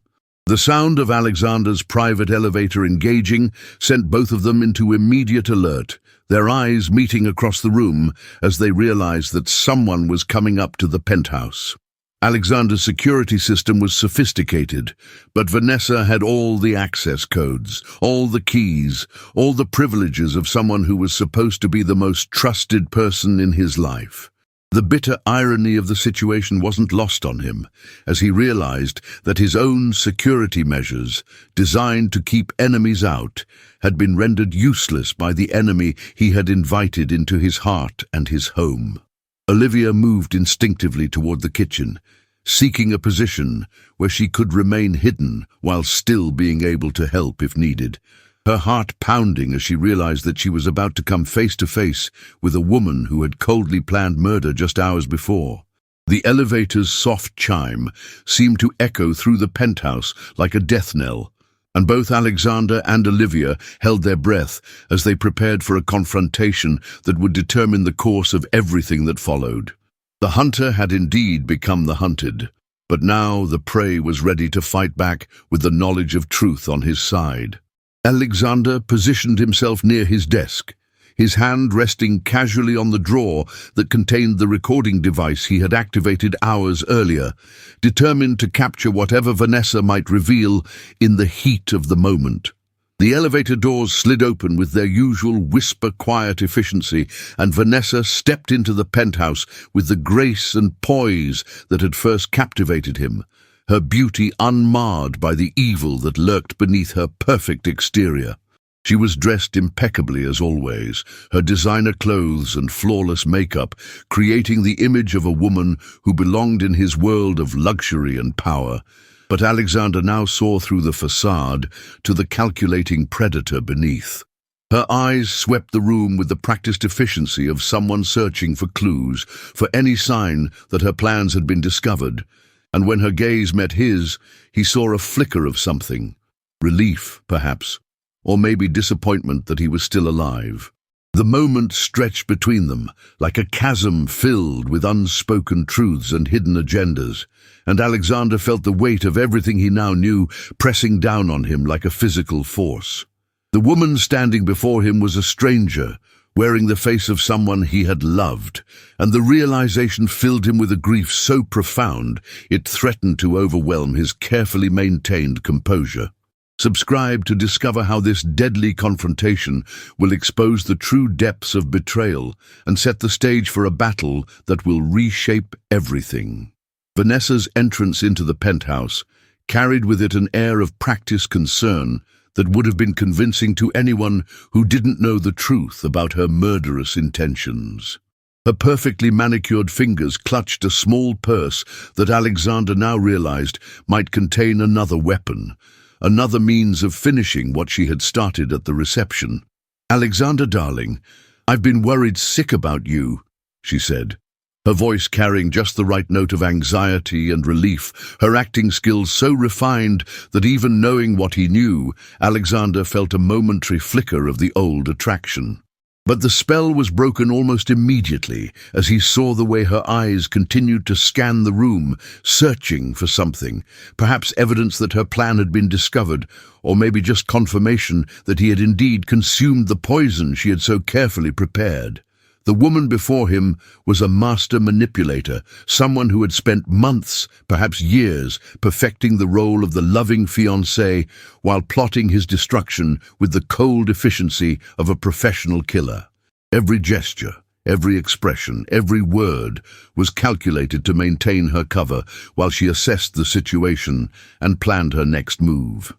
The sound of Alexander's private elevator engaging sent both of them into immediate alert, their eyes meeting across the room as they realized that someone was coming up to the penthouse. Alexander's security system was sophisticated, but Vanessa had all the access codes, all the keys, all the privileges of someone who was supposed to be the most trusted person in his life. The bitter irony of the situation wasn't lost on him, as he realized that his own security measures, designed to keep enemies out, had been rendered useless by the enemy he had invited into his heart and his home. Olivia moved instinctively toward the kitchen, seeking a position where she could remain hidden while still being able to help if needed, her heart pounding as she realized that she was about to come face to face with a woman who had coldly planned murder just hours before. The elevator's soft chime seemed to echo through the penthouse like a death knell, and both Alexander and Olivia held their breath as they prepared for a confrontation that would determine the course of everything that followed. The hunter had indeed become the hunted, but now the prey was ready to fight back with the knowledge of truth on his side. Alexander positioned himself near his desk, his hand resting casually on the drawer that contained the recording device he had activated hours earlier, determined to capture whatever Vanessa might reveal in the heat of the moment. The elevator doors slid open with their usual whisper-quiet efficiency, and Vanessa stepped into the penthouse with the grace and poise that had first captivated him, her beauty unmarred by the evil that lurked beneath her perfect exterior. She was dressed impeccably as always, her designer clothes and flawless makeup creating the image of a woman who belonged in his world of luxury and power. But Alexander now saw through the facade to the calculating predator beneath. Her eyes swept the room with the practiced efficiency of someone searching for clues, for any sign that her plans had been discovered. And when her gaze met his, he saw a flicker of something. Relief, perhaps, or maybe disappointment that he was still alive. The moment stretched between them, like a chasm filled with unspoken truths and hidden agendas, and Alexander felt the weight of everything he now knew pressing down on him like a physical force. The woman standing before him was a stranger, wearing the face of someone he had loved, and the realization filled him with a grief so profound it threatened to overwhelm his carefully maintained composure. Subscribe to discover how this deadly confrontation will expose the true depths of betrayal and set the stage for a battle that will reshape everything. Vanessa's entrance into the penthouse carried with it an air of practiced concern that would have been convincing to anyone who didn't know the truth about her murderous intentions. Her perfectly manicured fingers clutched a small purse that Alexander now realized might contain another weapon, another means of finishing what she had started at the reception. "Alexander, darling, I've been worried sick about you," she said, her voice carrying just the right note of anxiety and relief, her acting skills so refined that even knowing what he knew, Alexander felt a momentary flicker of the old attraction. But the spell was broken almost immediately as he saw the way her eyes continued to scan the room, searching for something, perhaps evidence that her plan had been discovered, or maybe just confirmation that he had indeed consumed the poison she had so carefully prepared. The woman before him was a master manipulator, someone who had spent months, perhaps years, perfecting the role of the loving fiancé while plotting his destruction with the cold efficiency of a professional killer. Every gesture, every expression, every word was calculated to maintain her cover while she assessed the situation and planned her next move.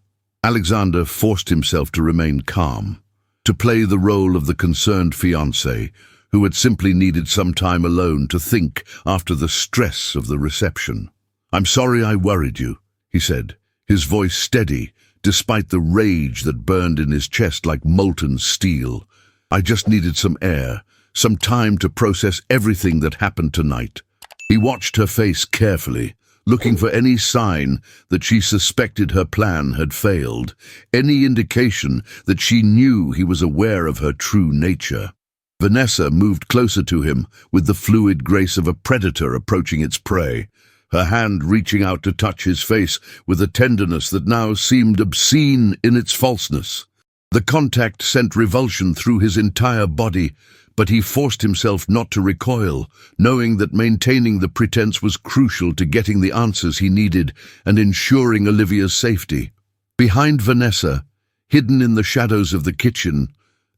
Alexander forced himself to remain calm, to play the role of the concerned fiancé, who had simply needed some time alone to think after the stress of the reception. "I'm sorry I worried you," he said, his voice steady, despite the rage that burned in his chest like molten steel. "I just needed some air, some time to process everything that happened tonight." He watched her face carefully, looking for any sign that she suspected her plan had failed, any indication that she knew he was aware of her true nature. Vanessa moved closer to him with the fluid grace of a predator approaching its prey, her hand reaching out to touch his face with a tenderness that now seemed obscene in its falseness. The contact sent revulsion through his entire body, but he forced himself not to recoil, knowing that maintaining the pretense was crucial to getting the answers he needed and ensuring Olivia's safety. Behind Vanessa, hidden in the shadows of the kitchen,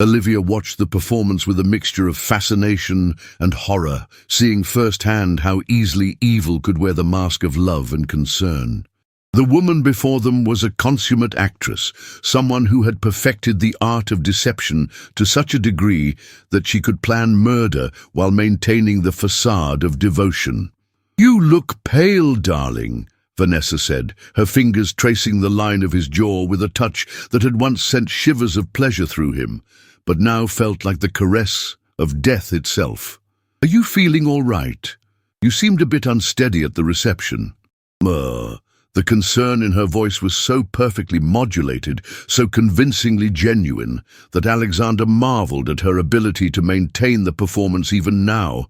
Olivia watched the performance with a mixture of fascination and horror, seeing firsthand how easily evil could wear the mask of love and concern. The woman before them was a consummate actress, someone who had perfected the art of deception to such a degree that she could plan murder while maintaining the facade of devotion. "You look pale, darling," Vanessa said, her fingers tracing the line of his jaw with a touch that had once sent shivers of pleasure through him, but now felt like the caress of death itself. "Are you feeling all right? You seemed a bit unsteady at the reception." The concern in her voice was so perfectly modulated, so convincingly genuine, that Alexander marveled at her ability to maintain the performance even now,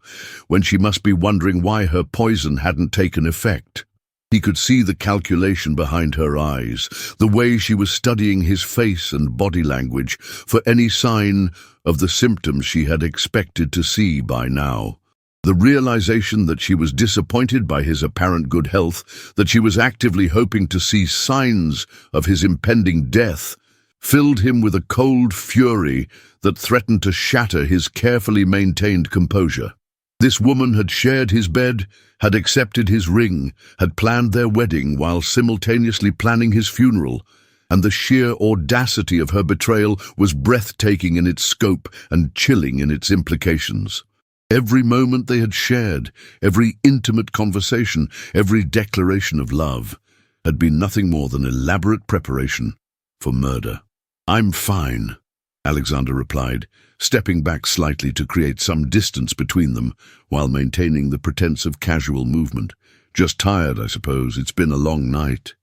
when she must be wondering why her poison hadn't taken effect. He could see the calculation behind her eyes, the way she was studying his face and body language for any sign of the symptoms she had expected to see by now. The realization that she was disappointed by his apparent good health, that she was actively hoping to see signs of his impending death, filled him with a cold fury that threatened to shatter his carefully maintained composure. This woman had shared his bed, had accepted his ring, had planned their wedding while simultaneously planning his funeral, and the sheer audacity of her betrayal was breathtaking in its scope and chilling in its implications. Every moment they had shared, every intimate conversation, every declaration of love, had been nothing more than elaborate preparation for murder. "I'm fine," Alexander replied, stepping back slightly to create some distance between them while maintaining the pretense of casual movement. "Just tired, I suppose. It's been a long night."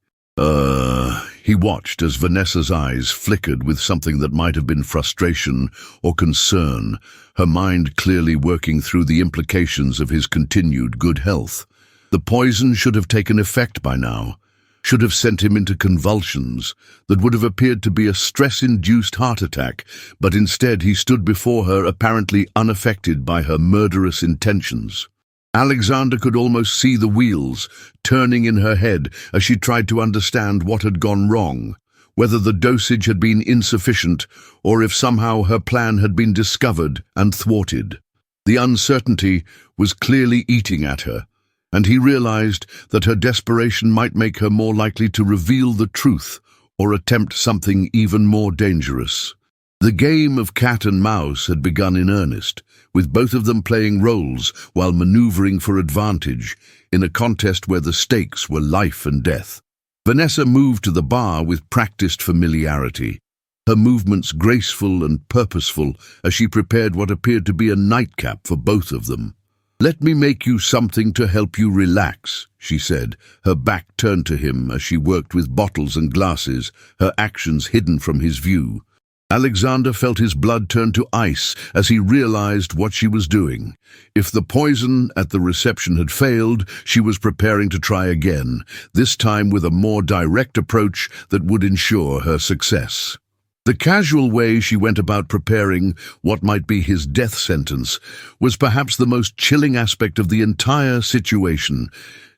He watched as Vanessa's eyes flickered with something that might have been frustration or concern, her mind clearly working through the implications of his continued good health. The poison should have taken effect by now, should have sent him into convulsions that would have appeared to be a stress-induced heart attack, but instead he stood before her apparently unaffected by her murderous intentions. Alexander could almost see the wheels turning in her head as she tried to understand what had gone wrong, whether the dosage had been insufficient or if somehow her plan had been discovered and thwarted. The uncertainty was clearly eating at her, and he realized that her desperation might make her more likely to reveal the truth or attempt something even more dangerous. The game of cat and mouse had begun in earnest, with both of them playing roles while maneuvering for advantage in a contest where the stakes were life and death. Vanessa moved to the bar with practiced familiarity, her movements graceful and purposeful as she prepared what appeared to be a nightcap for both of them. "Let me make you something to help you relax," she said, her back turned to him as she worked with bottles and glasses, her actions hidden from his view. Alexander felt his blood turn to ice as he realized what she was doing. If the poison at the reception had failed, she was preparing to try again, this time with a more direct approach that would ensure her success. The casual way she went about preparing what might be his death sentence was perhaps the most chilling aspect of the entire situation,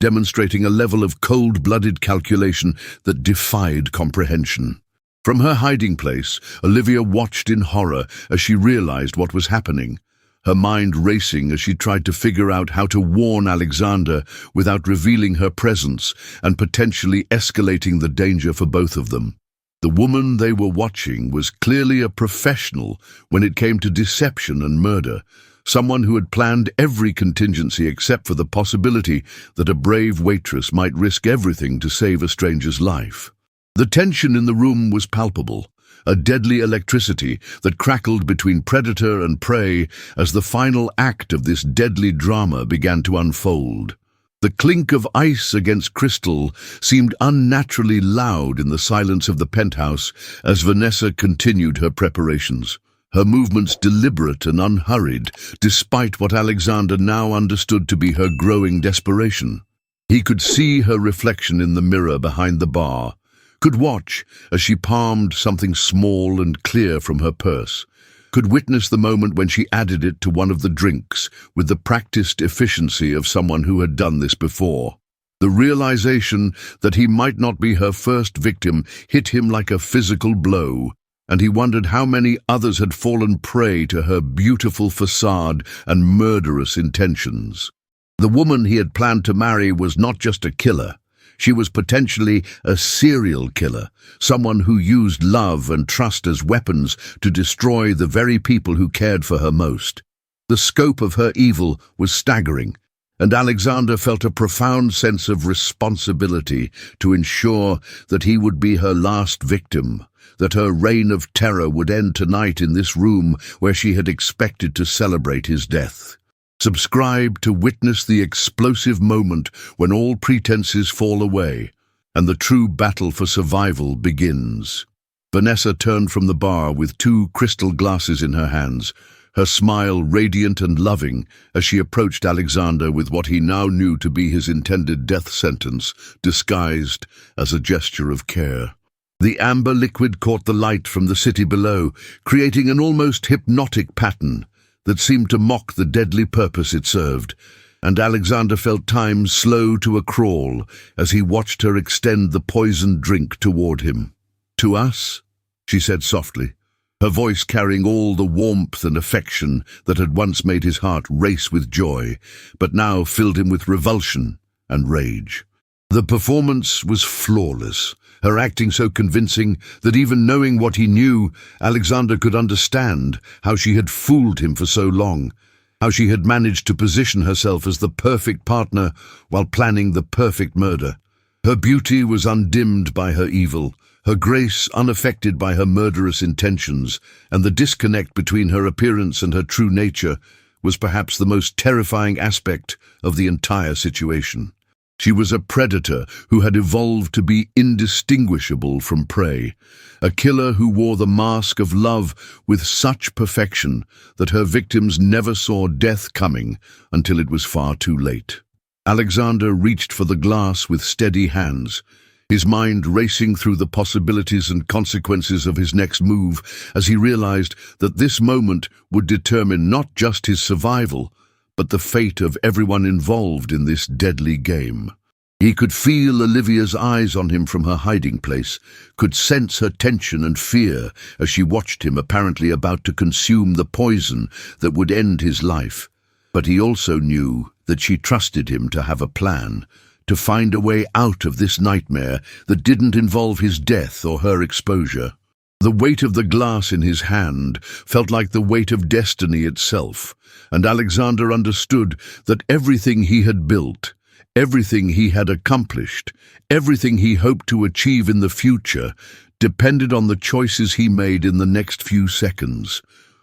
demonstrating a level of cold-blooded calculation that defied comprehension. From her hiding place, Olivia watched in horror as she realized what was happening, her mind racing as she tried to figure out how to warn Alexander without revealing her presence and potentially escalating the danger for both of them. The woman they were watching was clearly a professional when it came to deception and murder, someone who had planned every contingency except for the possibility that a brave waitress might risk everything to save a stranger's life. The tension in the room was palpable, a deadly electricity that crackled between predator and prey as the final act of this deadly drama began to unfold. The clink of ice against crystal seemed unnaturally loud in the silence of the penthouse as Vanessa continued her preparations, her movements deliberate and unhurried, despite what Alexander now understood to be her growing desperation. He could see her reflection in the mirror behind the bar, could watch as she palmed something small and clear from her purse, could witness the moment when she added it to one of the drinks with the practiced efficiency of someone who had done this before. The realization that he might not be her first victim hit him like a physical blow, and he wondered how many others had fallen prey to her beautiful facade and murderous intentions. The woman he had planned to marry was not just a killer. She was potentially a serial killer, someone who used love and trust as weapons to destroy the very people who cared for her most. The scope of her evil was staggering, and Alexander felt a profound sense of responsibility to ensure that he would be her last victim, that her reign of terror would end tonight in this room where she had expected to celebrate his death. Subscribe to witness the explosive moment when all pretenses fall away and the true battle for survival begins. Vanessa turned from the bar with 2 crystal glasses in her hands, her smile radiant and loving as she approached Alexander with what he now knew to be his intended death sentence, disguised as a gesture of care. The amber liquid caught the light from the city below, creating an almost hypnotic pattern that seemed to mock the deadly purpose it served, and Alexander felt time slow to a crawl as he watched her extend the poisoned drink toward him. "To us?" she said softly, her voice carrying all the warmth and affection that had once made his heart race with joy, but now filled him with revulsion and rage. The performance was flawless, her acting so convincing that even knowing what he knew, Alexander could understand how she had fooled him for so long, how she had managed to position herself as the perfect partner while planning the perfect murder. Her beauty was undimmed by her evil, her grace unaffected by her murderous intentions, and the disconnect between her appearance and her true nature was perhaps the most terrifying aspect of the entire situation. She was a predator who had evolved to be indistinguishable from prey, a killer who wore the mask of love with such perfection that her victims never saw death coming until it was far too late. Alexander reached for the glass with steady hands, his mind racing through the possibilities and consequences of his next move as he realized that this moment would determine not just his survival, but the fate of everyone involved in this deadly game. He could feel Olivia's eyes on him from her hiding place, could sense her tension and fear as she watched him apparently about to consume the poison that would end his life. But he also knew that she trusted him to have a plan, to find a way out of this nightmare that didn't involve his death or her exposure. The weight of the glass in his hand felt like the weight of destiny itself, and Alexander understood that everything he had built, everything he had accomplished, everything he hoped to achieve in the future depended on the choices he made in the next few seconds.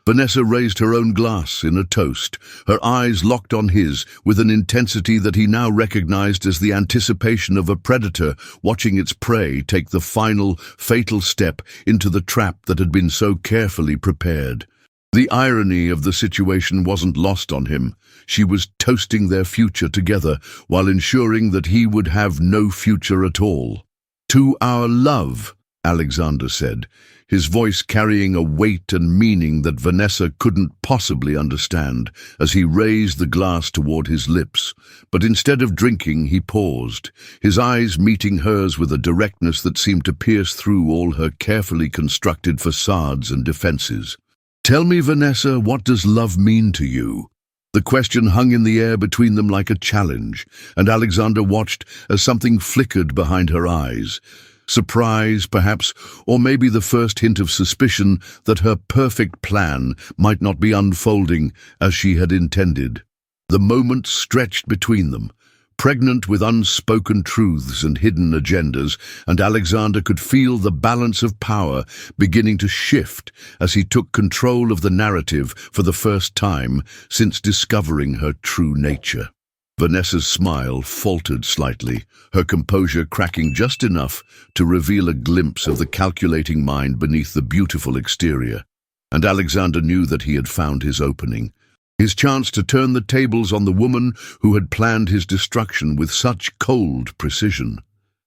Vanessa raised her own glass in a toast, her eyes locked on his with an intensity that he now recognized as the anticipation of a predator watching its prey take the final, fatal step into the trap that had been so carefully prepared. The irony of the situation wasn't lost on him. She was toasting their future together while ensuring that he would have no future at all. "To our love," Alexander said, his voice carrying a weight and meaning that Vanessa couldn't possibly understand as he raised the glass toward his lips. But instead of drinking, he paused, his eyes meeting hers with a directness that seemed to pierce through all her carefully constructed facades and defenses. "Tell me, Vanessa, what does love mean to you?" The question hung in the air between them like a challenge, and Alexander watched as something flickered behind her eyes. Surprise, perhaps, or maybe the first hint of suspicion that her perfect plan might not be unfolding as she had intended. The moment stretched between them, pregnant with unspoken truths and hidden agendas, and Alexander could feel the balance of power beginning to shift as he took control of the narrative for the first time since discovering her true nature. Vanessa's smile faltered slightly, her composure cracking just enough to reveal a glimpse of the calculating mind beneath the beautiful exterior. And Alexander knew that he had found his opening, his chance to turn the tables on the woman who had planned his destruction with such cold precision.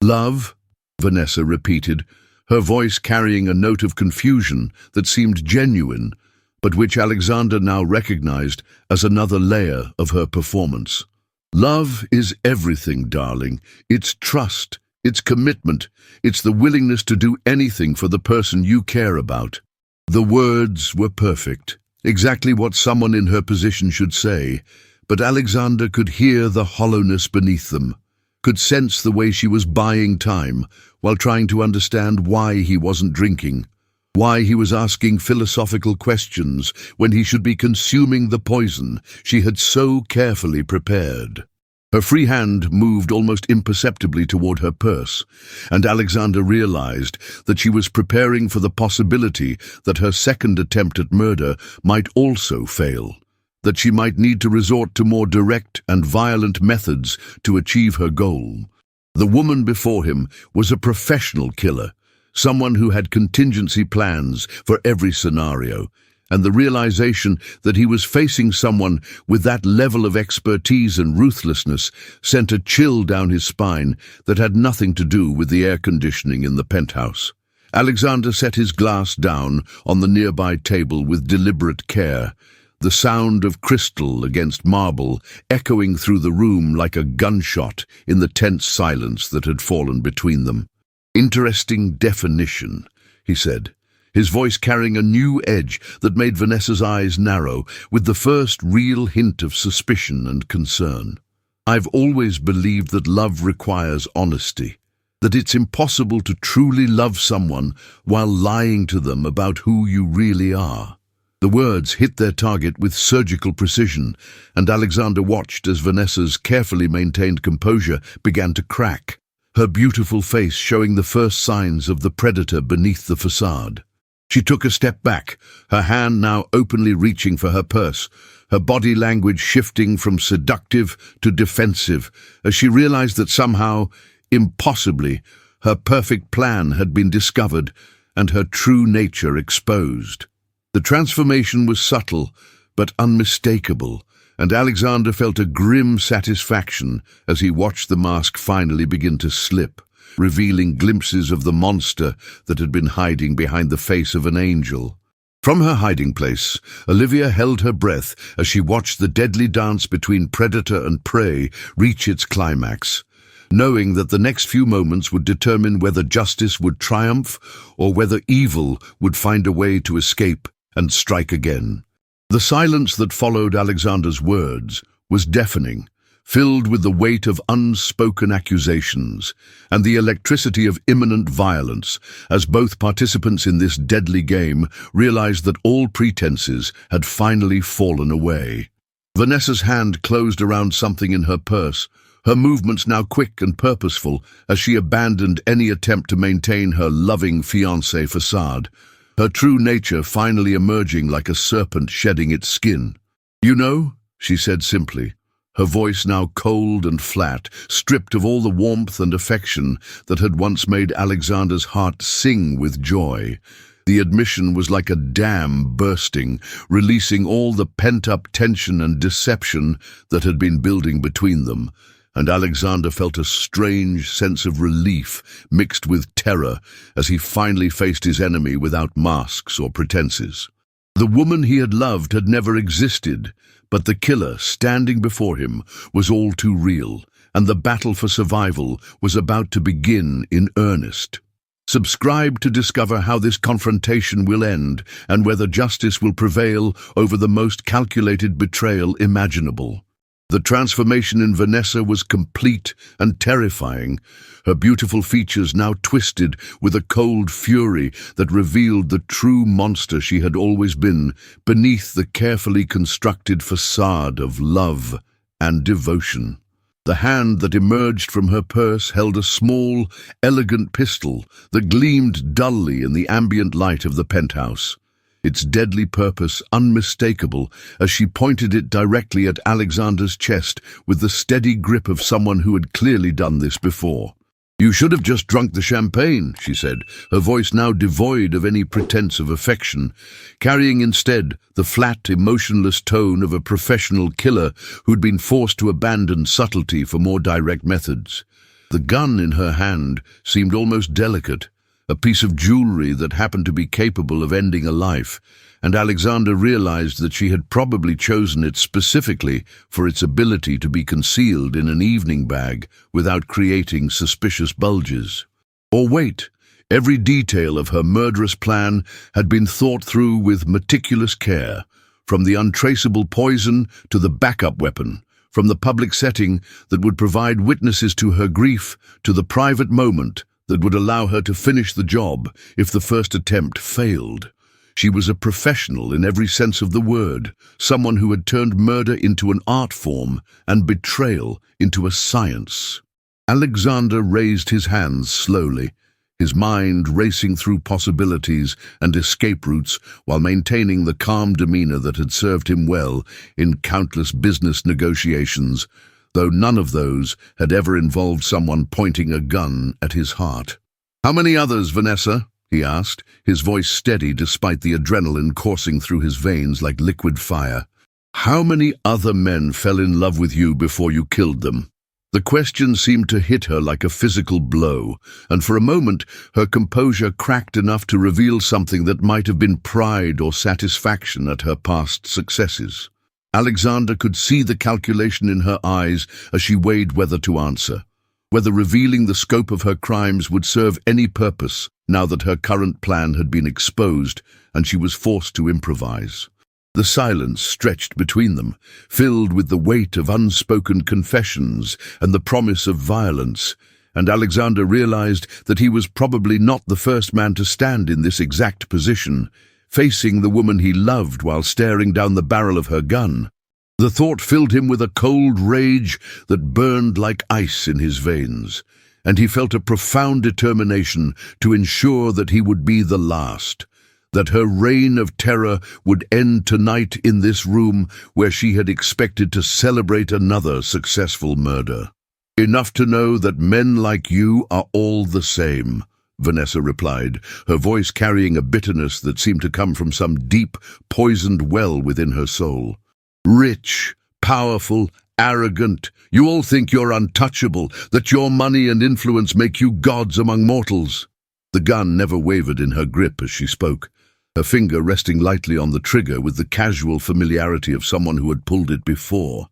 "Love?" Vanessa repeated, her voice carrying a note of confusion that seemed genuine, but which Alexander now recognized as another layer of her performance. "Love is everything, darling. It's trust, it's commitment, it's the willingness to do anything for the person you care about." The words were perfect, exactly what someone in her position should say, but Alexander could hear the hollowness beneath them, could sense the way she was buying time while trying to understand why he wasn't drinking, why he was asking philosophical questions when he should be consuming the poison she had so carefully prepared. Her free hand moved almost imperceptibly toward her purse, and Alexander realized that she was preparing for the possibility that her second attempt at murder might also fail, that she might need to resort to more direct and violent methods to achieve her goal. The woman before him was a professional killer, someone who had contingency plans for every scenario, and the realization that he was facing someone with that level of expertise and ruthlessness sent a chill down his spine that had nothing to do with the air conditioning in the penthouse. Alexander set his glass down on the nearby table with deliberate care, the sound of crystal against marble echoing through the room like a gunshot in the tense silence that had fallen between them. "Interesting definition," he said, his voice carrying a new edge that made Vanessa's eyes narrow with the first real hint of suspicion and concern. "I've always believed that love requires honesty, that it's impossible to truly love someone while lying to them about who you really are." The words hit their target with surgical precision, and Alexander watched as Vanessa's carefully maintained composure began to crack, her beautiful face showing the first signs of the predator beneath the facade. She took a step back, her hand now openly reaching for her purse, her body language shifting from seductive to defensive, as she realized that somehow, impossibly, her perfect plan had been discovered and her true nature exposed. The transformation was subtle but unmistakable, and Alexander felt a grim satisfaction as he watched the mask finally begin to slip, revealing glimpses of the monster that had been hiding behind the face of an angel. From her hiding place, Olivia held her breath as she watched the deadly dance between predator and prey reach its climax, knowing that the next few moments would determine whether justice would triumph or whether evil would find a way to escape and strike again. The silence that followed Alexander's words was deafening, filled with the weight of unspoken accusations and the electricity of imminent violence, as both participants in this deadly game realized that all pretenses had finally fallen away. Vanessa's hand closed around something in her purse, her movements now quick and purposeful as she abandoned any attempt to maintain her loving fiancé facade, her true nature finally emerging like a serpent shedding its skin. "You know," she said simply, her voice now cold and flat, stripped of all the warmth and affection that had once made Alexander's heart sing with joy. The admission was like a dam bursting, releasing all the pent-up tension and deception that had been building between them. and Alexander felt a strange sense of relief mixed with terror as he finally faced his enemy without masks or pretenses. The woman he had loved had never existed, but the killer standing before him was all too real, and the battle for survival was about to begin in earnest. Subscribe to discover how this confrontation will end and whether justice will prevail over the most calculated betrayal imaginable. The transformation in Vanessa was complete and terrifying, her beautiful features now twisted with a cold fury that revealed the true monster she had always been beneath the carefully constructed facade of love and devotion. The hand that emerged from her purse held a small, elegant pistol that gleamed dully in the ambient light of the penthouse, its deadly purpose unmistakable as she pointed it directly at Alexander's chest with the steady grip of someone who had clearly done this before. "You should have just drunk the champagne," she said, her voice now devoid of any pretense of affection, carrying instead the flat, emotionless tone of a professional killer who'd been forced to abandon subtlety for more direct methods. The gun in her hand seemed almost delicate, a piece of jewelry that happened to be capable of ending a life, and Alexander realized that she had probably chosen it specifically for its ability to be concealed in an evening bag without creating suspicious bulges. Or wait, every detail of her murderous plan had been thought through with meticulous care, from the untraceable poison to the backup weapon, from the public setting that would provide witnesses to her grief to the private moment that would allow her to finish the job if the first attempt failed. She was a professional in every sense of the word, someone who had turned murder into an art form and betrayal into a science. Alexander raised his hands slowly, his mind racing through possibilities and escape routes while maintaining the calm demeanor that had served him well in countless business negotiations, though none of those had ever involved someone pointing a gun at his heart. "How many others, Vanessa?" he asked, his voice steady despite the adrenaline coursing through his veins like liquid fire. "How many other men fell in love with you before you killed them?" The question seemed to hit her like a physical blow, and for a moment her composure cracked enough to reveal something that might have been pride or satisfaction at her past successes. Alexander could see the calculation in her eyes as she weighed whether to answer, whether revealing the scope of her crimes would serve any purpose now that her current plan had been exposed and she was forced to improvise. The silence stretched between them, filled with the weight of unspoken confessions and the promise of violence, and Alexander realized that he was probably not the first man to stand in this exact position, facing the woman he loved while staring down the barrel of her gun. The thought filled him with a cold rage that burned like ice in his veins, and he felt a profound determination to ensure that he would be the last, that her reign of terror would end tonight in this room where she had expected to celebrate another successful murder. "Enough to know that men like you are all the same," Vanessa replied, her voice carrying a bitterness that seemed to come from some deep, poisoned well within her soul. "Rich, powerful, arrogant, you all think you're untouchable, that your money and influence make you gods among mortals." The gun never wavered in her grip as she spoke, her finger resting lightly on the trigger with the casual familiarity of someone who had pulled it before.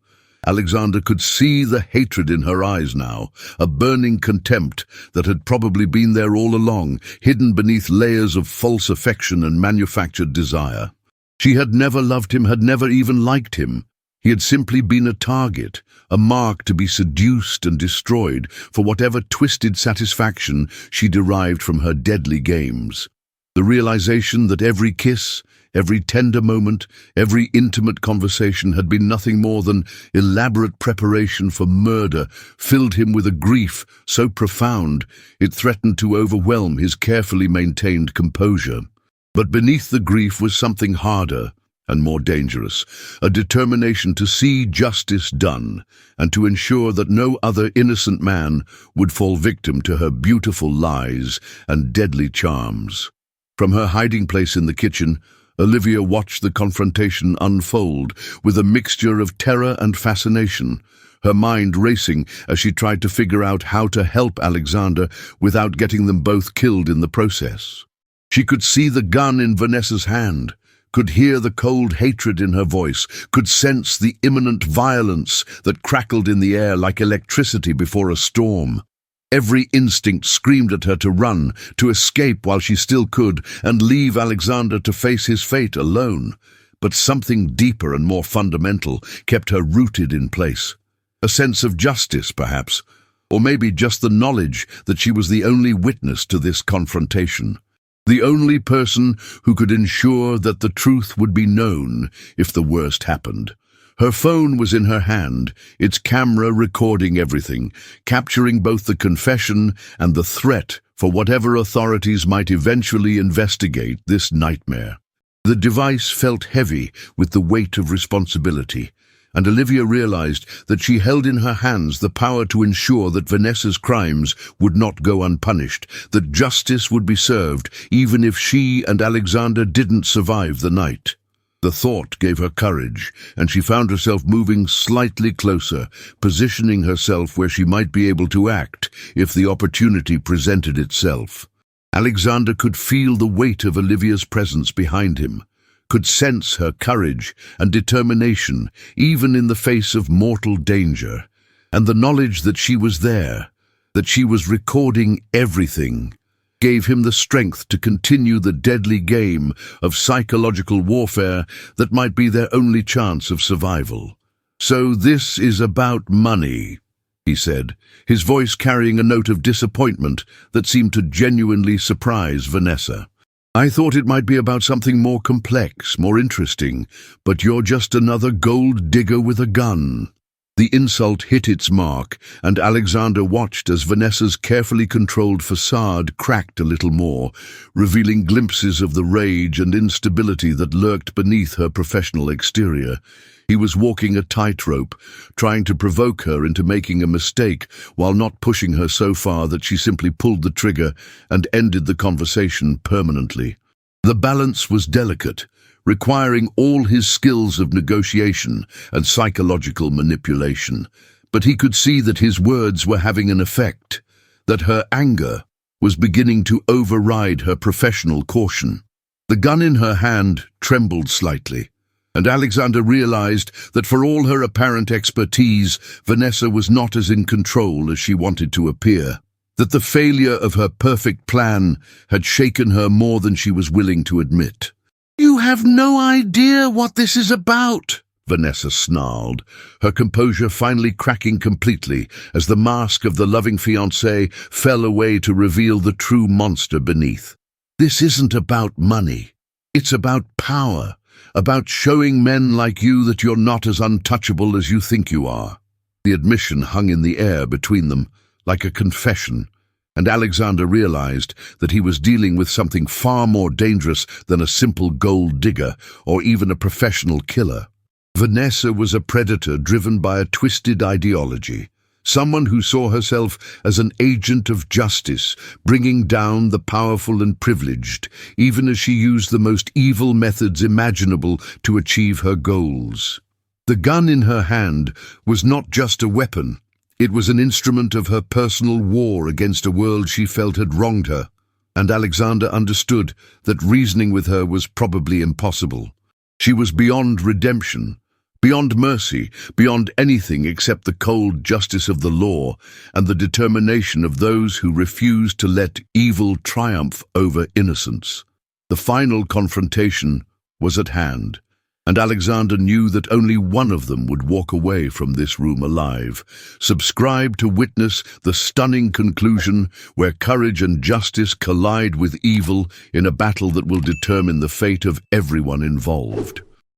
Alexander could see the hatred in her eyes now, a burning contempt that had probably been there all along, hidden beneath layers of false affection and manufactured desire. She had never loved him, had never even liked him. He had simply been a target, a mark to be seduced and destroyed for whatever twisted satisfaction she derived from her deadly games. The realization that every kiss, every tender moment, every intimate conversation had been nothing more than elaborate preparation for murder filled him with a grief so profound it threatened to overwhelm his carefully maintained composure. But beneath the grief was something harder and more dangerous, a determination to see justice done and to ensure that no other innocent man would fall victim to her beautiful lies and deadly charms. From her hiding place in the kitchen, Olivia watched the confrontation unfold with a mixture of terror and fascination, her mind racing as she tried to figure out how to help Alexander without getting them both killed in the process. She could see the gun in Vanessa's hand, could hear the cold hatred in her voice, could sense the imminent violence that crackled in the air like electricity before a storm. Every instinct screamed at her to run, to escape while she still could, and leave Alexander to face his fate alone. But something deeper and more fundamental kept her rooted in place. A sense of justice, perhaps, or maybe just the knowledge that she was the only witness to this confrontation. The only person who could ensure that the truth would be known if the worst happened. Her phone was in her hand, its camera recording everything, capturing both the confession and the threat for whatever authorities might eventually investigate this nightmare. The device felt heavy with the weight of responsibility, and Olivia realized that she held in her hands the power to ensure that Vanessa's crimes would not go unpunished, that justice would be served even if she and Alexander didn't survive the night. The thought gave her courage, and she found herself moving slightly closer, positioning herself where she might be able to act if the opportunity presented itself. Alexander could feel the weight of Olivia's presence behind him, could sense her courage and determination even in the face of mortal danger, and the knowledge that she was there, that she was recording everything, gave him the strength to continue the deadly game of psychological warfare that might be their only chance of survival. "So this is about money," he said, his voice carrying a note of disappointment that seemed to genuinely surprise Vanessa. "I thought it might be about something more complex, more interesting, but you're just another gold digger with a gun." The insult hit its mark, and Alexander watched as Vanessa's carefully controlled facade cracked a little more, revealing glimpses of the rage and instability that lurked beneath her professional exterior. He was walking a tightrope, trying to provoke her into making a mistake while not pushing her so far that she simply pulled the trigger and ended the conversation permanently. The balance was delicate, requiring all his skills of negotiation and psychological manipulation. But he could see that his words were having an effect, that her anger was beginning to override her professional caution. The gun in her hand trembled slightly, and Alexander realized that for all her apparent expertise, Vanessa was not as in control as she wanted to appear, that the failure of her perfect plan had shaken her more than she was willing to admit. "You have no idea what this is about," Vanessa snarled, her composure finally cracking completely as the mask of the loving fiancé fell away to reveal the true monster beneath. "This isn't about money. It's about power, about showing men like you that you're not as untouchable as you think you are." The admission hung in the air between them, like a confession, and Alexander realized that he was dealing with something far more dangerous than a simple gold digger or even a professional killer. Vanessa was a predator driven by a twisted ideology, someone who saw herself as an agent of justice, bringing down the powerful and privileged, even as she used the most evil methods imaginable to achieve her goals. The gun in her hand was not just a weapon. It was an instrument of her personal war against a world she felt had wronged her, and Alexander understood that reasoning with her was probably impossible. She was beyond redemption, beyond mercy, beyond anything except the cold justice of the law and the determination of those who refused to let evil triumph over innocence. The final confrontation was at hand, and Alexander knew that only one of them would walk away from this room alive. Subscribe to witness the stunning conclusion where courage and justice collide with evil in a battle that will determine the fate of everyone involved.